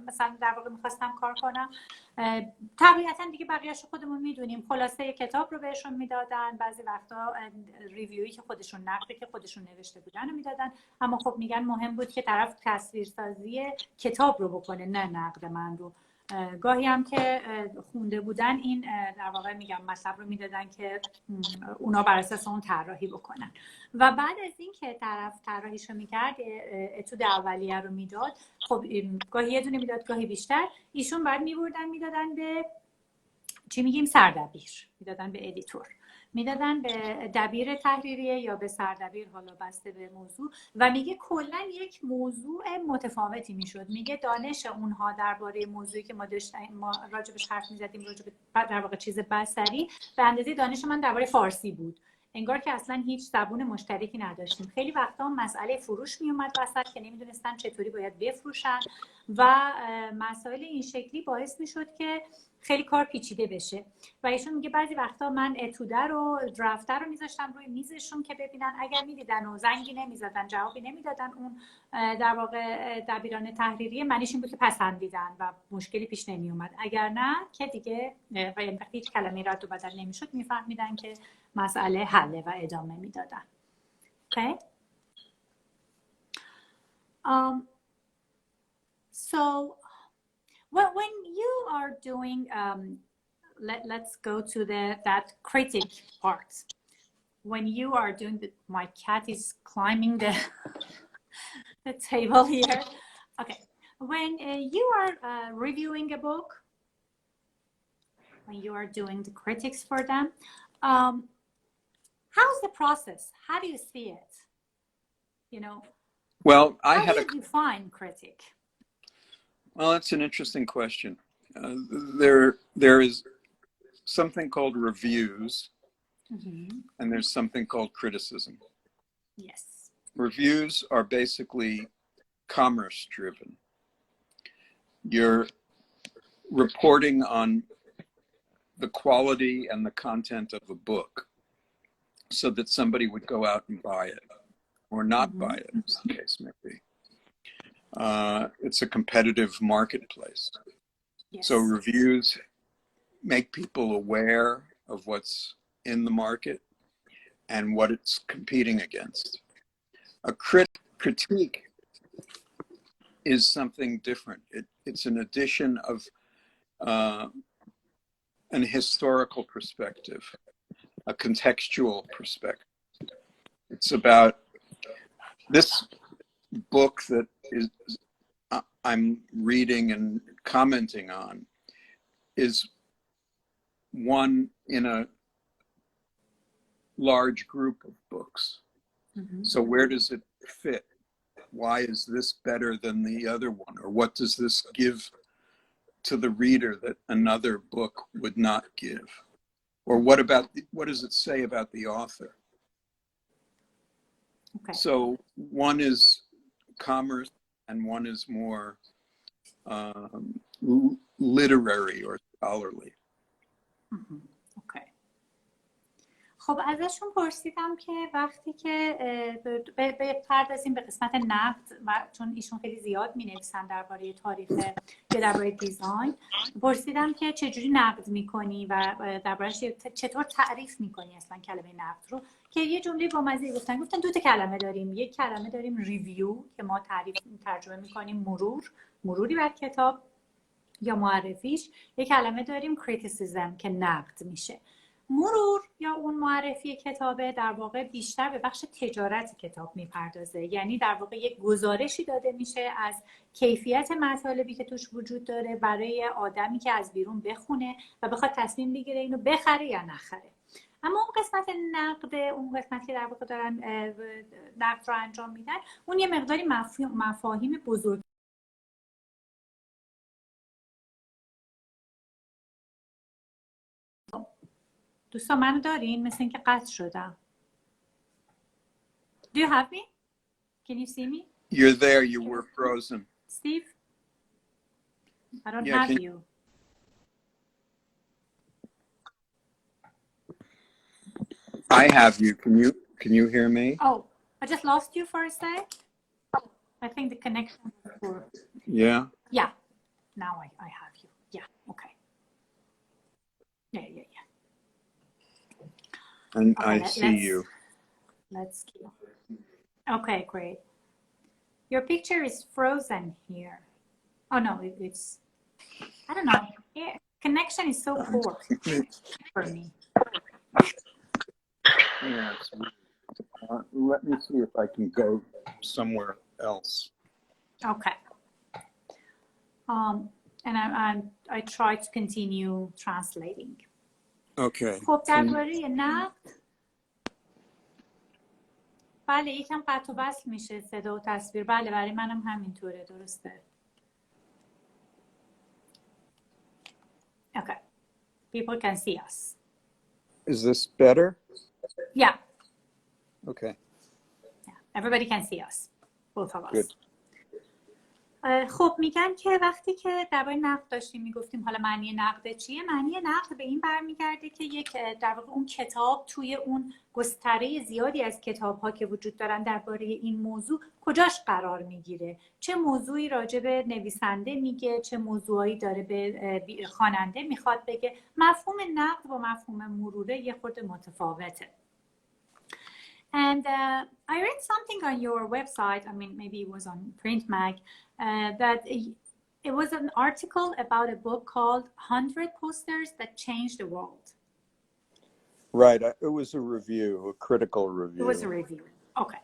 مثلا در واقع میخواستم کار کنم. طبیعتا دیگه بقیه‌اش خودمون میدونیم. خلاصه کتاب رو بهشون میدادن، بعضی وقتا ریویویی که خودشون نقدی که خودشون نوشته بودن رو میدادن. اما خب میگن مهم بود که طرف تصویرسازی کتاب رو بکنه، نه نقد من رو. گاهی هم که خونده بودن این در واقع میگم مطلب رو میدادن که اونا بر اساس اون طراحی بکنن. و بعد از این که طرف طراحیشو میکرد، اتود اولیه رو میداد، خب گاهی یه دونه میداد گاهی بیشتر، ایشون بعد میدادن به چی میگیم سردبیر، میدادن به ادیتور، میدادن به دبیر تحریریه یا به سردبیر، حالا بسته به موضوع. و میگه کلا یک موضوع متفاوتی میشد. میگه دانش اونها درباره موضوعی که ما راجبش حرف میزدیم، راجب در واقع چیز بصری، به اندازه دانش من درباره فارسی بود. انگار که اصلا هیچ زبون مشترکی نداشتیم. خیلی وقتا مسئله فروش میومد وسط که نمیدونستن چطوری باید بفروشن و مسائل این شکلی باعث میشد که خیلی کار پیچیده بشه. و ایشون میگه بعضی وقتا من اتوده رو درافته رو میذاشتم روی میزشون که ببینن، اگر میدیدن و زنگی نمیزدن، جوابی نمیدادن، اون در واقع دبیران تحریریه معنیش این بود که پسندیدن و مشکلی پیش نمیومد. اگر نه که دیگه وقتی هیچ کلمه رد و بدل نمیشد میفهمیدن که مسئله حله و ادامه میدادن. Okay? So when you are doing let's go to that critic part. When you are doing my cat is climbing the table here. Okay. When you are reviewing a book, when you are doing the critics for them, how's the process? How do you see it? You know, well, how do you define critic? Well, that's an interesting question. There is something called reviews, and there's something called criticism. Yes. Reviews are basically commerce-driven. You're reporting on the quality and the content of a book so that somebody would go out and buy it or not buy it, as the case may be. It's a competitive marketplace. Yes. So reviews make people aware of what's in the market. and what it's competing against. A critique is something different. It's an addition of an historical perspective, a contextual perspective. It's about this book that is I'm reading and commenting on is one in a large group of books. Mm-hmm. So where does it fit? Why is this better than the other one? Or what does this give to the reader that another book would not give? Or what does it say about the author? Okay. So one is commerce and one is more literary or scholarly. Mm-hmm. Okay. خب ازشون پرسیدم که وقتی که بپردازیم به قسمت نقد و چون ایشون خیلی زیاد می‌نویسن درباره تاریخ یا درباره دیزاین، پرسیدم که چجوری نقد می‌کنی و درباره‌اش چطور تعریف می‌کنی اصلا کلمه نقد رو، که یه جمله با مزه گفتن دو تا کلمه داریم. یک کلمه داریم ریویو که ما ترجمه می‌کنیم مروری بر کتاب یا معرفیش. یک کلمه داریم کریتیسیزم که نقد میشه. مرور یا اون معرفی کتابه در واقع بیشتر به بخش تجارت کتاب میپردازه، یعنی در واقع یک گزارشی داده میشه از کیفیت مطالبی که توش وجود داره برای آدمی که از بیرون بخونه و بخواد تصمیم بگیره اینو بخره یا نخره. اما اون قسمت نقد، اون قسمتی که در واقع دارن نقد رو انجام میدن، اون یه مقداری مفاهیم بزرگ دوستان منو دارین؟ مثل اینکه قطع شدم. Do you have me? Can you see me? You're there. You were frozen. Steve? I don't have you. I have you. Can you hear me? Oh, I just lost you for a sec. I think the connection was poor. Yeah. Yeah. Now I have you. Yeah. Okay. Yeah. And okay, I see you. Let's keep. Okay, great. Your picture is frozen here. Oh no, it's. I don't know. Yeah, connection is so poor for me. Yes. Let me see if I can go somewhere else. Okay. And I try to continue translating. Okay. خب درباره نقد بله یکم قطع و وصل میشه صدا و تصویر. بله برای منم همینطوره. درسته. Okay. People can see us. Is this better? Yeah. Okay. Yeah. Everybody can see us. Both of us. Good. خب میگن که وقتی که درباره نقد داشتیم میگفتیم حالا معنی نقد چیه؟ معنی نقد به این برمیگرده که یک در واقع اون کتاب توی اون گستره زیادی از کتاب‌ها که وجود دارن درباره این موضوع کجاش قرار میگیره، چه موضوعی راجع به نویسنده میگه، چه موضوعایی داره به خواننده میخواد بگه. مفهوم نقد با مفهوم مروره یه خورده متفاوته. And I read something on your website, I mean maybe it was on Print Mag, that it was an article about a book called 100 Posters That Changed the World. Right, it was a review, a critical review. It was a review. Okay.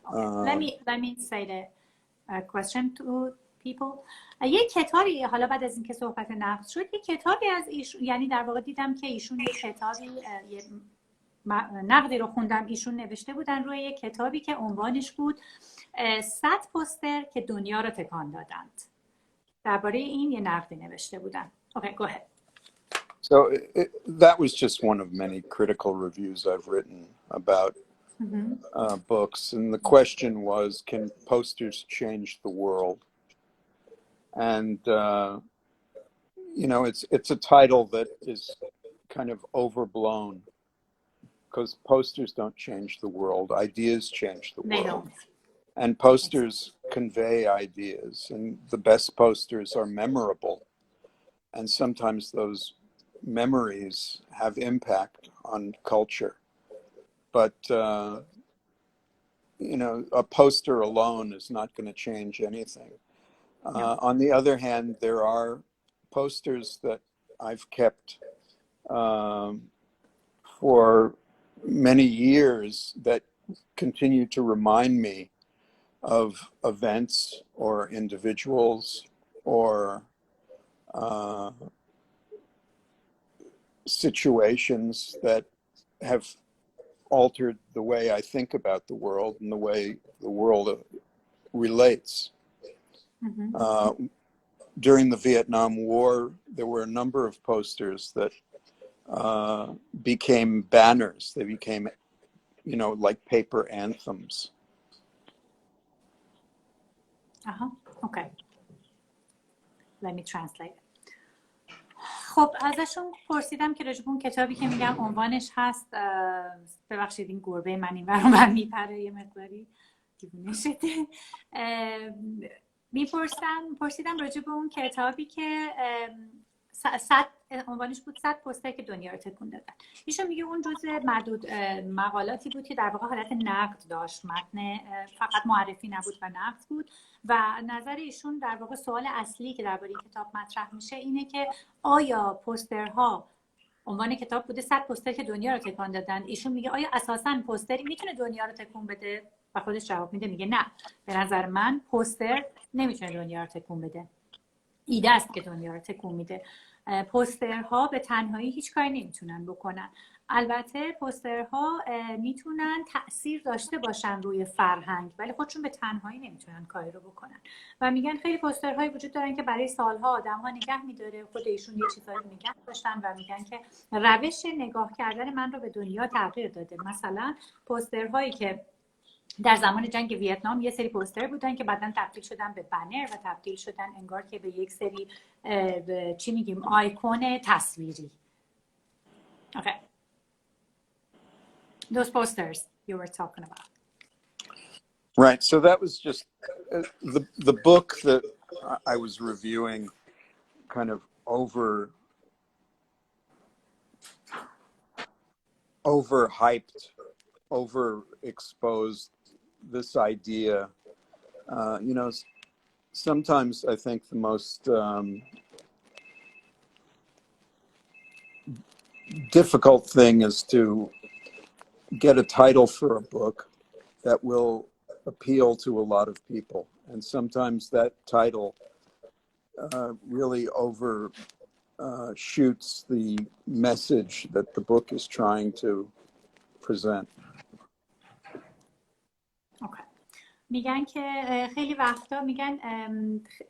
Let me say the question to people. یک کتابی حالا بعد از اینکه صحبت نقد شد، یک کتابی از ایشون، یعنی در واقع دیدم که ایشون یک کتابی نقدی رو خوندم ایشون نوشته بودن روی یک کتابی که عنوانش بود 100 پوستر که دنیا رو تکان دادند. درباره این یه نقدی نوشته بودن. Okay, go ahead. So that was just one of many critical reviews I've written about books, and the question was, can posters change the world? And you know, it's a title that is kind of overblown. Because posters don't change the world, ideas change the world. They don't. And posters convey ideas, and the best posters are memorable. And sometimes those memories have impact on culture. but you know, a poster alone is not going to change anything. On the other hand, there are posters that I've kept for many years that continue to remind me of events or individuals or situations that have altered the way I think about the world and the way the world relates. During the Vietnam War, there were a number of posters that became banners. They became, you know, like paper anthems. Okay. Let me translate. خب ازشون پرسیدم که راجب اون کتابی که میگم عنوانش هست، ببخشید این گربه من این ور اون میپره یه مقداری دیوونه شده. پرسیدم راجب اون کتابی که عنوانش بود 100 پوستر که دنیا رو تکون دادن. ایشون میگه اون جزء معدود مقالاتی بود که در واقع حالت نقد داشت، متن فقط معرفی نبود و نقد بود و نظر ایشون در واقع سوال اصلی که درباره این کتاب مطرح میشه اینه که آیا پوسترها، عنوان کتاب بوده 100 پوستر که دنیا رو تکان دادن، ایشون میگه آیا اساساً پوستری میتونه دنیا رو تکون بده؟ و خودش جواب میده، میگه نه، به نظر من پوستر نمیتونه دنیا رو تکون بده، ایده است که دنیا رو تکون میده. پوسترها به تنهایی هیچ کاری نمیتونن بکنن. البته پوسترها میتونن تأثیر داشته باشن روی فرهنگ، ولی خودشون به تنهایی نمیتونن کاری رو بکنن. و میگن خیلی پوسترهایی وجود دارن که برای سالها آدم‌ها نگه می‌داره، خود ایشون یه چیزایی نگه داشتن و میگن که روش نگاه کردن من رو به دنیا تغییر داده. مثلا پوسترهایی که در زمان جنگ ویتنام یه سری پوستر بودن که بعداً تبدیل شدن به بنر و تبدیل شدن انگار که به یک سری چی میگیم آیکون تصویری. Okay. Those posters you were talking about. Right. So that was just the book that I was reviewing kind of overhyped, overexposed this idea. You know, sometimes I think the most difficult thing is to get a title for a book that will appeal to a lot of people. And sometimes that title really overshoots the message that the book is trying to present. Okay. میگن که خیلی وقتا میگن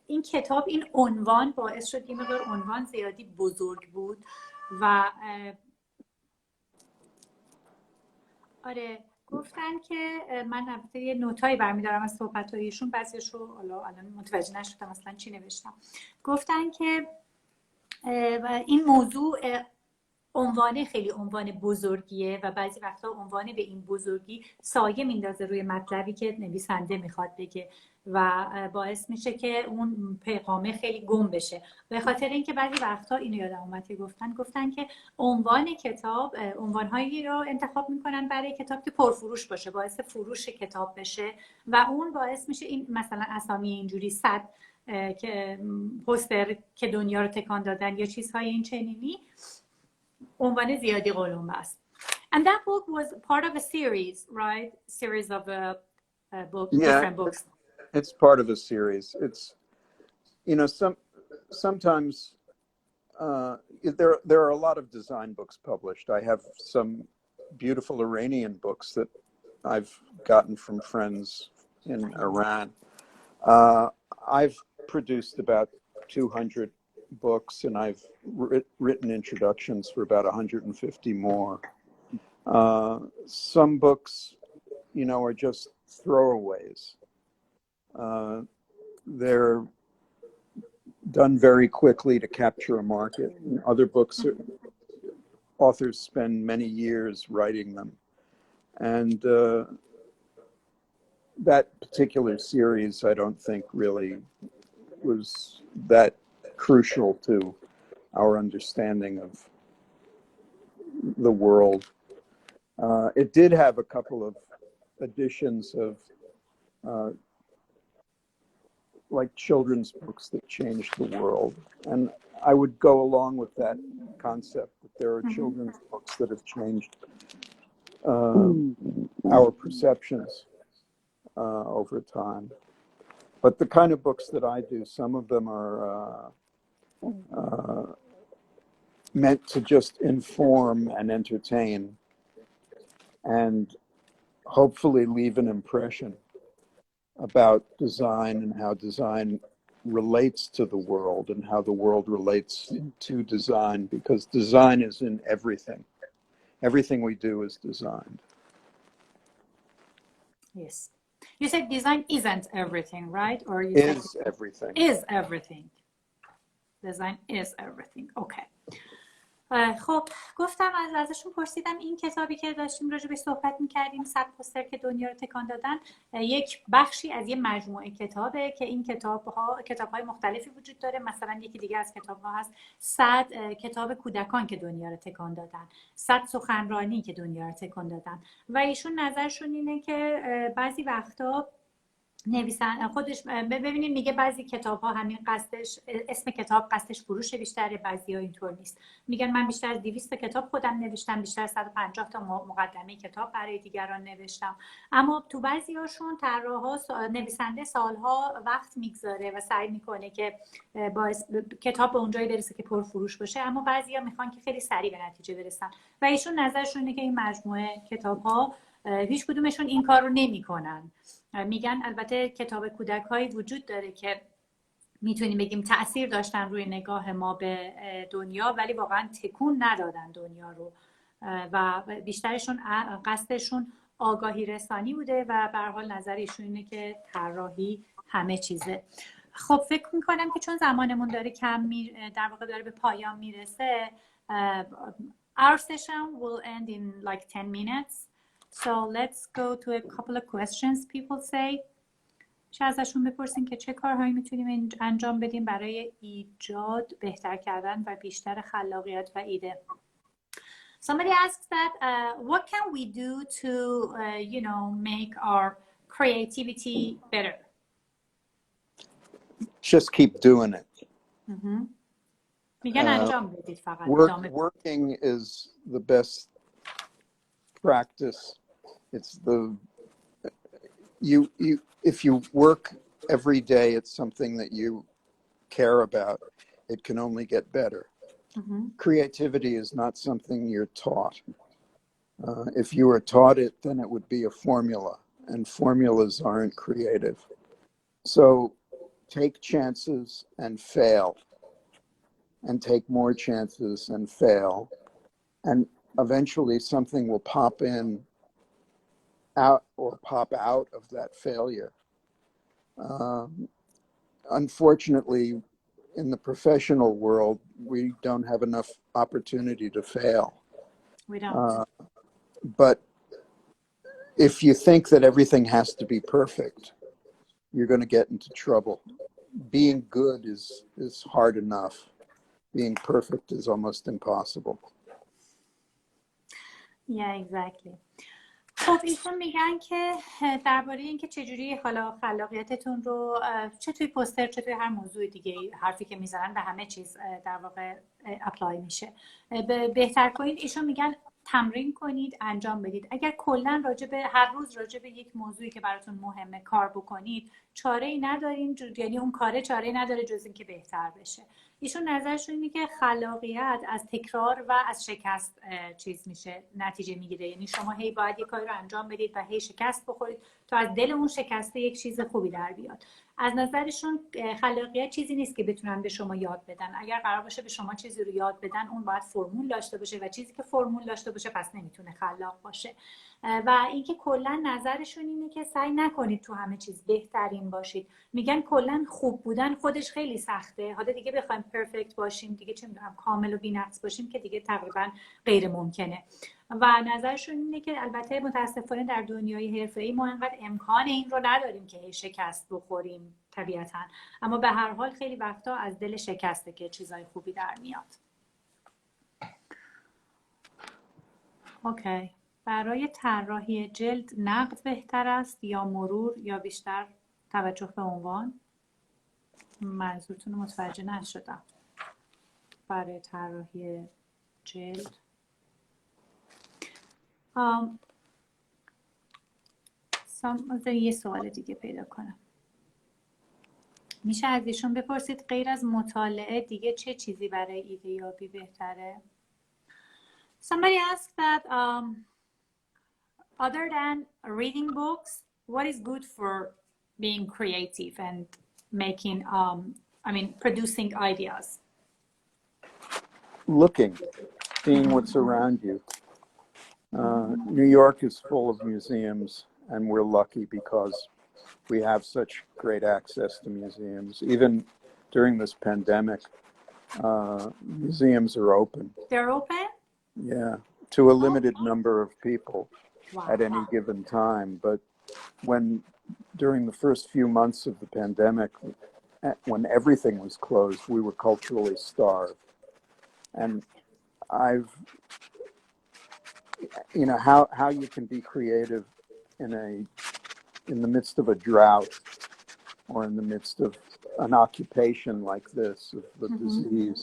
این کتاب، این عنوان باعث شد یه مقدار عنوان زیادی بزرگ بود و آره گفتن که من البته یه نوتایی برمی‌دارم از صحبت‌هایشون، بعضیش رو الان متوجه نشدم اصلا چی نوشتم. گفتن که این موضوع عنوان خیلی عنوان بزرگیه و بعضی وقتا عنوان به این بزرگی سایه میندازه روی مطلبی که نویسنده میخواد بگه و باعث میشه که اون پیغامه خیلی گم بشه. به خاطر اینکه بعضی وقتا اینو یادم اومد که گفتن که عنوان کتاب، عنوانهایی رو انتخاب میکنن برای کتاب که پرفروش باشه، باعث فروش کتاب بشه و اون باعث میشه این مثلا اسامی اینجوری 100 که پوستر که دنیا رو تکان دادن یا چیزهای این چنینی عنوان زیادی قلمبه است. And that book was part of a series, right? Series of different books. It's part of a series. It's, you know, sometimes there are a lot of design books published. I have some beautiful Iranian books that I've gotten from friends in Iran. I've produced about 200 books, and I've written introductions for about 150 more. Some books, you know, are just throwaways. They're done very quickly to capture a market. And other books, authors spend many years writing them. And that particular series, I don't think really was that crucial to our understanding of the world. It did have a couple of editions of like children's books that changed the world. And I would go along with that concept that there are children's books that have changed our perceptions over time. But the kind of books that I do, some of them are meant to just inform and entertain and hopefully leave an impression about design and how design relates to the world and how the world relates to design, because design is in everything. Everything we do is designed. Yes. You said design isn't everything, right? Or you Is said everything. is everything. Design is everything. Okay. خب گفتم ازشون پرسیدم این کتابی که داشتیم راجع بهش صحبت می‌کردیم، 100 پوستر که دنیا رو تکان دادن، یک بخشی از یه مجموعه کتابه که این کتاب‌های مختلفی وجود داره. مثلا یکی دیگه از کتاب‌ها هست 100 کتاب کودکان که دنیا رو تکان دادن، 100 سخنرانی که دنیا رو تکان دادن. و ایشون نظرشون اینه که بعضی وقتا نویسن خودش ببینید، میگه بعضی کتاب ها همین قصدش، اسم کتاب قصدش فروش بیشتره، بعضی ها اینطور نیست. میگن من بیشتر از 200 کتاب خودم نوشتم، بیشتر از 150 تا مقدمه کتاب برای دیگران نوشتم. اما تو بعضی هاشون طراحا نویسنده سالها وقت میگذاره و سعی میکنه که کتاب به اونجایی برسه که پرفروش باشه، اما بعضی ها میخوان که خیلی سریع به نتیجه برسن. و ایشون نظرشون اینه که این مجموعه کتاب ها هیچ کدومشون این کار رو نمیکنن. میگن البته کتاب کودک هایی وجود داره که میتونیم بگیم تأثیر داشتن روی نگاه ما به دنیا، ولی واقعا تکون ندادن دنیا رو و بیشترشون قصدشون آگاهی رسانی بوده و به هر حال نظر ایشون اینه که طراحی همه چیزه. خب فکر میکنم که چون زمانمون داره در واقع داره به پایان میرسه، our session will end in like 10 minutes. So let's go to a couple of questions people say. چه ازشون بپرسیم که چه کارهایی میتونیم انجام بدیم برای ایجاد، بهتر کردن و بیشتر خلاقیت و ایده. Somebody asks that what can we do to make our creativity better? Just keep doing it. میگن انجام بدید فقط. Working is the best practice. It's if you work every day at something that you care about, it can only get better. Creativity is not something you're taught. If you were taught it, then it would be a formula, and formulas aren't creative. So take chances and fail, and take more chances and fail, and eventually something will pop out of that failure. Unfortunately, in the professional world, we don't have enough opportunity to fail. We don't. But if you think that everything has to be perfect, you're going to get into trouble. Being good is hard enough. Being perfect is almost impossible. Yeah, exactly. خب ایشون میگن که درباره اینکه چجوری خلاقیتتون رو چه توی پوستر چه توی هر موضوع دیگه، حرفی که میزنن به همه چیز در واقع اپلای میشه، بهتر کنید. ایشون میگن تمرین کنید، انجام بدید. اگر کلا هر روز راجع به یک موضوعی که براتون مهمه کار بکنید، چاره‌ای ندارین، یعنی اون کاره چاره‌ای نداره جز اینکه بهتر بشه. ایشون نظرشون اینه که خلاقیت از تکرار و از شکست نتیجه میگیره. یعنی شما هی باید یک کاری رو انجام بدید و هی شکست بخورید تا از دل اون شکسته یک چیز خوبی در بیاد. از نظرشون خلاقیت چیزی نیست که بتونن به شما یاد بدن. اگر قرار باشه به شما چیزی رو یاد بدن، اون باید فرمول داشته باشه و چیزی که فرمول داشته باشه پس نمیتونه خلاق باشه. و اینکه کلا نظرشون اینه که سعی نکنید تو همه چیز بهترین باشید. میگن کلا خوب بودن خودش خیلی سخته. حالا دیگه بخوایم پرفکت باشیم، دیگه چه میدونم کامل و بی‌نقص باشیم که دیگه تقریبا غیر ممکنه. و نظرشون اینه که البته متاسفانه در دنیای حرفه‌ای ما انقدر امکان این رو نداریم که شکست بخوریم طبیعتاً، اما به هر حال خیلی وقتا از دل شکسته که چیزای خوبی در میاد. اوکی. برای طراحی جلد نقد بهتر است یا مرور یا بیشتر توجه به عنوان؟ منظورتون رو متوجه نشدم. برای طراحی جلد یه سوال دیگه پیدا کنم. میشه از ایشون بپرسید غیر از مطالعه دیگه چه چیزی برای ایده یابی بهتره؟ Somebody asked that other than reading books, what is good for being creative and making, producing ideas? Looking, seeing what's around you. New York is full of museums, and we're lucky because we have such great access to museums. Even during this pandemic, museums are open. They're open? Yeah, to a limited number of people at any given time. But during the first few months of the pandemic, when everything was closed, we were culturally starved. And how you can be creative in the midst of a drought or in the midst of an occupation like this, of the disease,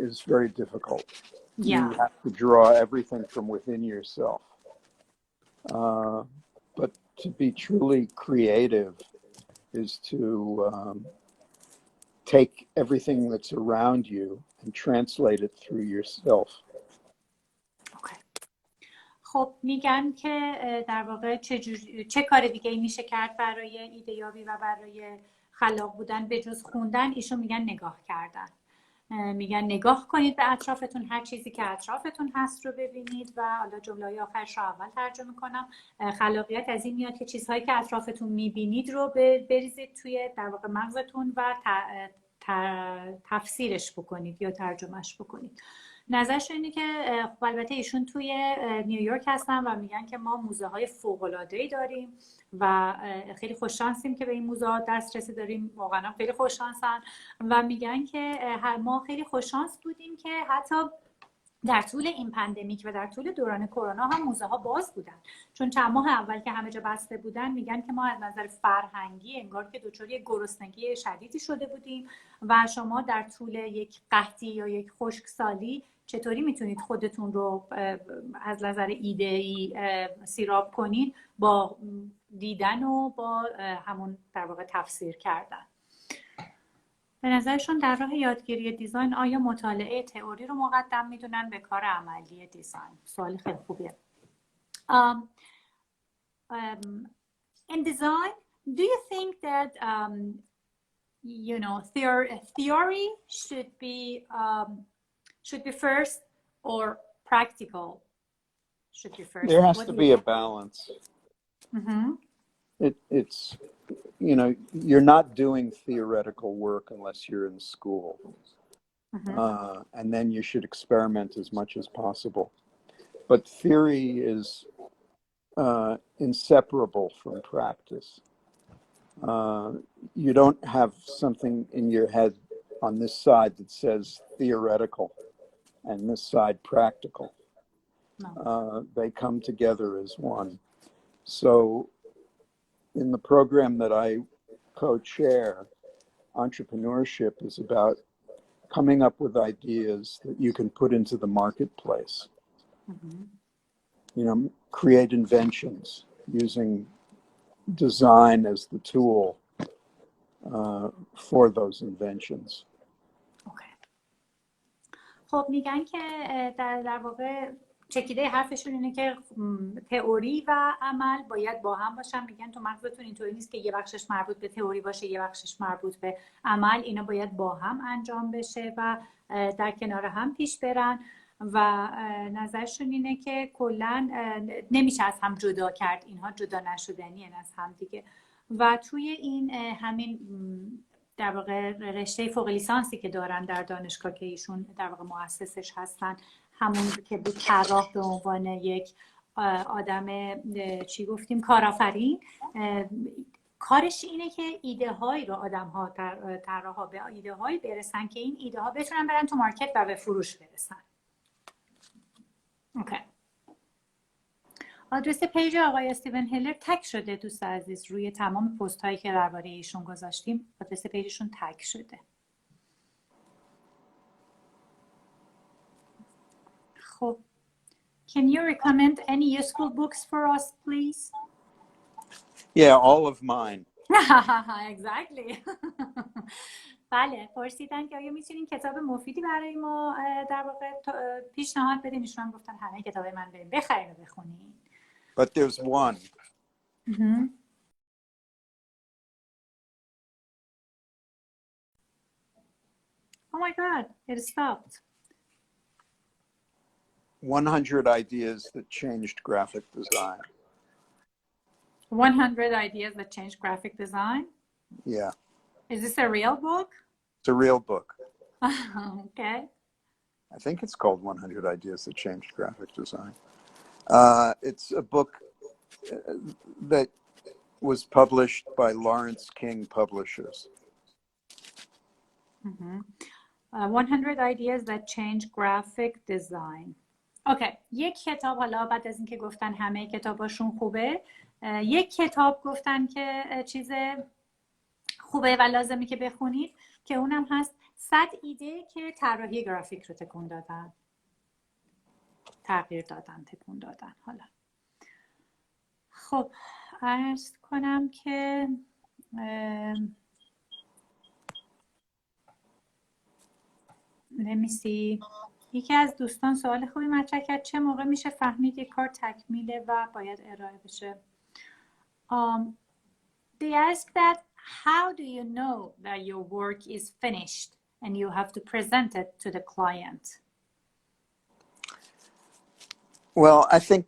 is very difficult. Yeah. You have to draw everything from within yourself. But to be truly creative is to take everything that's around you and translate it through yourself. خب میگن که در واقع چه کار دیگه ای میشه کرد برای ایده یابی و برای خلاق بودن به جز خوندن؟ ایشون میگن نگاه کردن. میگن نگاه کنید به اطرافتون، هر چیزی که اطرافتون هست رو ببینید. و حالا جمله آخرش رو اول ترجمه کنم. خلاقیت از این میاد که چیزهایی که اطرافتون میبینید رو بریزید توی در واقع مغزتون و تفسیرش بکنید یا ترجمهش بکنید. نظرش اینه که البته ایشون توی نیویورک هستن و میگن که ما موزه های فوق‌العاده‌ای داریم و خیلی خوششانسیم که به این موزه ها دسترسی داریم. واقعا خیلی خوششانسن و میگن که ما خیلی خوششانس بودیم که حتی در طول این پندمیک و در طول دوران کرونا هم موزه ها باز بودن، چون چند ماه اول که همه جا بسته بودن میگن که ما از نظر فرهنگی انگار که دچار یک گرسنگی شدیدی شده بودیم و شما در طول یک قحطی یا یک خشکسالی چطوری میتونید خودتون رو از نظر ایده‌ای سیراب کنید؟ با دیدن و با همون در واقع تفسیر کردن. به نظرشون در راه یادگیری دیزاین آیا مطالعه تئوری رو مقدم میدونن به کار عملی دیزاین؟ سوال خیلی خوبیه. In design, do you think that theory should be first or practical should be first? There has to be a balance. It's you're not doing theoretical work unless you're in school. And then you should experiment as much as possible. But theory is inseparable from practice. You don't have something in your head on this side that says theoretical and this side practical. No. They come together as one. So in the program that I co-chair, entrepreneurship is about coming up with ideas that you can put into the marketplace. Create inventions using design as the tool for those inventions. خب میگن که در واقع چکیده حرفشون اینه که تئوری و عمل باید با هم باشن. میگن تو مغزتون اینطوری نیست که یه بخشش مربوط به تئوری باشه یه بخشش مربوط به عمل. اینا باید با هم انجام بشه و در کنار هم پیش برن و نظرشون اینه که کلا نمیشه از هم جدا کرد. اینها جدا نشدنی از هم دیگه. و توی این همین در واقع رشته فوق لیسانسی که دارن در دانشگاه که ایشون در واقع مؤسسش هستن، همون که بود طراح به عنوان یک آدم چی گفتیم کارآفرین، کارش اینه که ایده هایی رو آدم‌ها طراحا به ایده هایی برسن که این ایده ها بتونن برن تو مارکت و به فروش برسن. اوکی. آدرس پیج آقای استیون هیلر تگ شده دوست عزیز، روی تمام پست هایی که درباره ایشون گذاشتیم آدرس پیجشون تگ شده. خب Can you recommend any useful books for us please? Yeah, all of mine. Exactly. بله پرسیدن که آیا میتونین کتاب مفیدی برای ما در واقع پیشنهاد بدین. ایشون هم گفتن همه کتاب من بریم بخرین و بخونین. But there's one. Oh my god, it stopped. 100 Ideas That Changed Graphic Design. 100 Ideas That Changed Graphic Design? Yeah. Is this a real book? It's a real book. Okay. I think it's called 100 Ideas That Changed Graphic Design. It's a book that was published by Lawrence King Publishers. 100 Ideas That Changed Graphic Design. اوکی. یک کتاب، حالا بعد از اینکه گفتن همه کتاباشون خوبه، یک کتاب گفتن که چیز خوبه و لازمی که بخونید که اونم هست 100 ایده که طراحی گرافیک رو تکون دادن، تغییر دادن، تکون دادن. حالا خب عرض کنم که نمیسی یکی از دوستان سوال خوبی مطرح کرد، چه موقع میشه فهمید یک کار تکمیله و باید ارائه بشه؟ They asked that how do you know that your work is finished and you have to present it to the client? Well, I think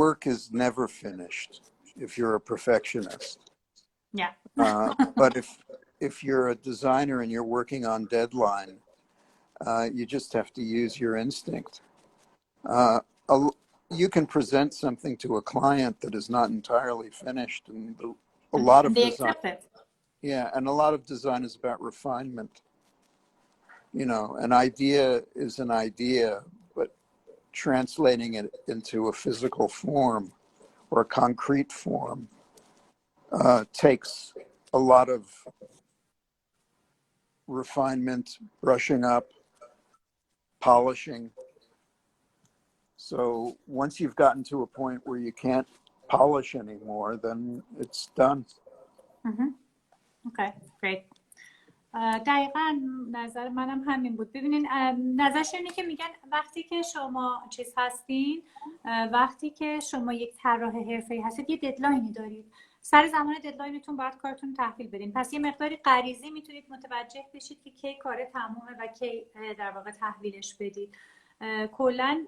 work is never finished if you're a perfectionist. Yeah. But if you're a designer and you're working on deadline, you just have to use your instinct. You can present something to a client that is not entirely finished, and a lot of they design, accept it. yeah, and a lot of design is about refinement. You know, an idea is an idea, but translating it into a physical form or a concrete form takes a lot of refinement, brushing up, polishing. So once you've gotten to a point where you can't polish anymore, then it's done. Okay, great. دقیقا نظر منم همین بود. ببینین نظرش اینه که میگن وقتی که شما چیز هستین، وقتی که شما یک طراح حرفه‌ای هستید یه ددلاینی دارید، سر زمان ددلاینتون باید کارتون تحویل بدین. پس یه مقداری غریزی میتونید متوجه بشید که کی کار تمومه و کی در واقع تحویلش بدید. کلاً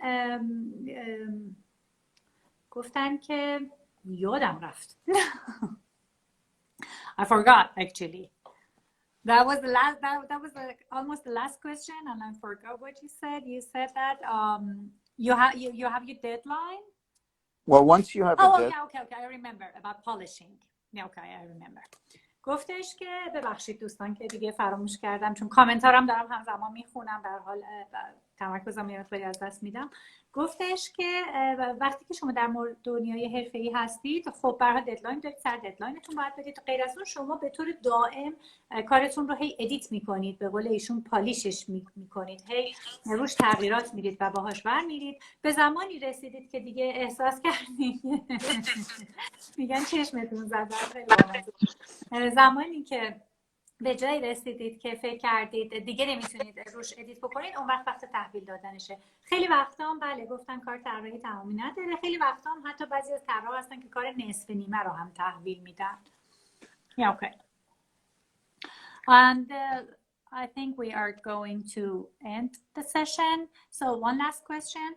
گفتن که یادم رفت. I forgot actually. That was the last. That was almost the last question, and I forgot what you said. You said that you have your deadline. Well, once you have a deadline. Okay. I remember about polishing. Yeah, okay, I remember. گفتش که ببخشید دوستان که دیگه فراموش کردم چون کامنتارم دارم همزمان میخونم، در حال تمرکزم یه مقداری از دست میدم. گفتش که وقتی که شما در دنیای حرفه‌ای هستید خب به هر حال ددلاین دارید، سر ددلاینتون باید بدید. غیر از اون شما به طور دائم کارتون رو هی ادیت میکنید، به قول ایشون پالیشش میکنید، هی روش تغییرات میدید و باهاش برمیرید. به زمانی رسیدید که دیگه احساس کردید میگن چشمتون زد، زمانی که به جایی رسیدید که فکر کردید دیگه نمیتونید روش ادیت بکنید، اون وقت تحویل دادنشه. خیلی وقتا هم بله گفتن کار طراحی تمامی نداره، خیلی وقتا هم حتی بعضی از طراحا هستن که کار نصف نیمه رو هم تحویل میدن. Yeah, okay. And I think we are going to end the session. So one last question.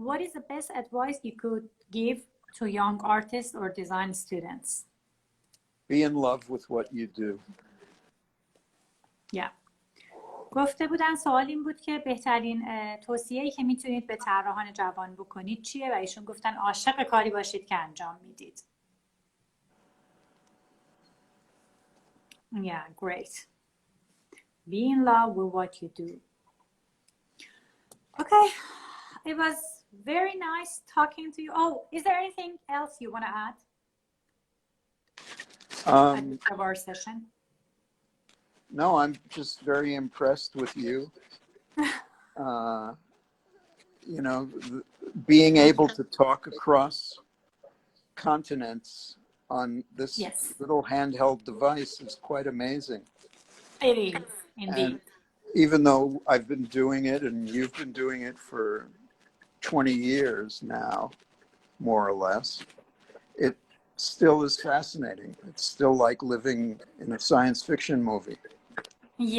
What is the best advice you could give to young artists or design students? Be in love with what you do. Yeah. گفته بودن سوال این بود که بهترین توصیه‌ای که میتونید به طراحان جوان بکنید چیه و ایشون گفتن عاشق کاری باشید که انجام میدید. Yeah, great. Be in love with what you do. Okay, it was very nice talking to you. Oh, is there anything else you want to add at our session? No, I'm just very impressed with you. You know, being able to talk across continents on this little handheld device is quite amazing. It is, indeed. And even though I've been doing it and you've been doing it for 20 years now, more or less, it still is fascinating. It's still like living in a science fiction movie.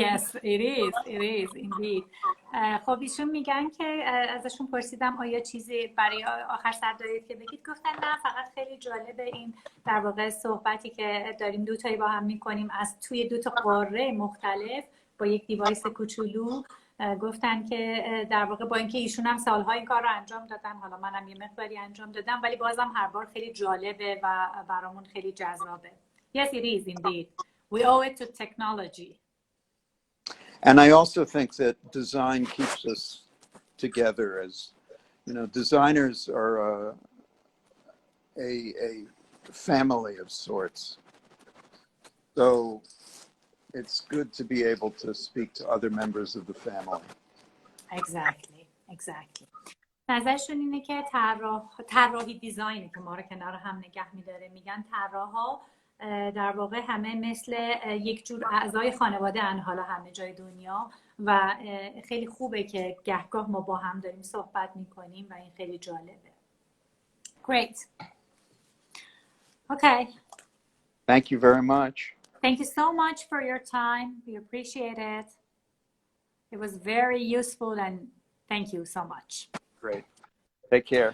Yes, it is indeed. خب ایشون میگن که ازشون پرسیدم آیا چیزی برای آخر سر دارید که بگید، گفتن نه، فقط خیلی جالبه این در واقع صحبتی که داریم دوتایی با هم میکنیم از توی دو تا قاره مختلف با یک دیوایس کوچولو. گفتن که در واقع با اینکه ایشون هم سالها این کار رو انجام دادن، حالا منم یه مقداری انجام دادم، ولی بازم هر بار خیلی جالبه و برامون خیلی جذابه. Yes, it is indeed. We owe it to technology. And I also think that design keeps us together. As you know, designers are a family of sorts. So it's good to be able to speak to other members of the family. Exactly. نظرشون اینه که طراحی دیزاینی که ما رو کنار هم نگه میداره. میگن طراحا در واقع همه مثل یک جور اعضای خانواده ان، حالا همه جای دنیا، و خیلی خوبه که گهگاه ما با هم داریم صحبت میکنیم و این خیلی جالبه. Great. Okay. Thank you very much. Thank you so much for your time. We appreciate it. It was very useful and thank you so much. Great. Take care.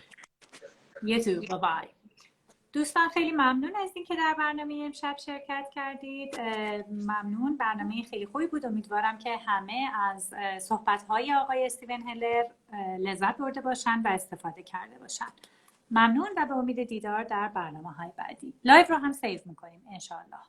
You too. Bye-bye. دوستان خیلی ممنون از اینکه در برنامه امشب شرکت کردید. ممنون، برنامه خیلی خوبی بود. امیدوارم که همه از صحبت‌های آقای استیون هلر لذت برده باشن و استفاده کرده باشن. ممنون و به امید دیدار در برنامه‌های بعدی. لایو رو هم سیو می‌کنیم انشالله.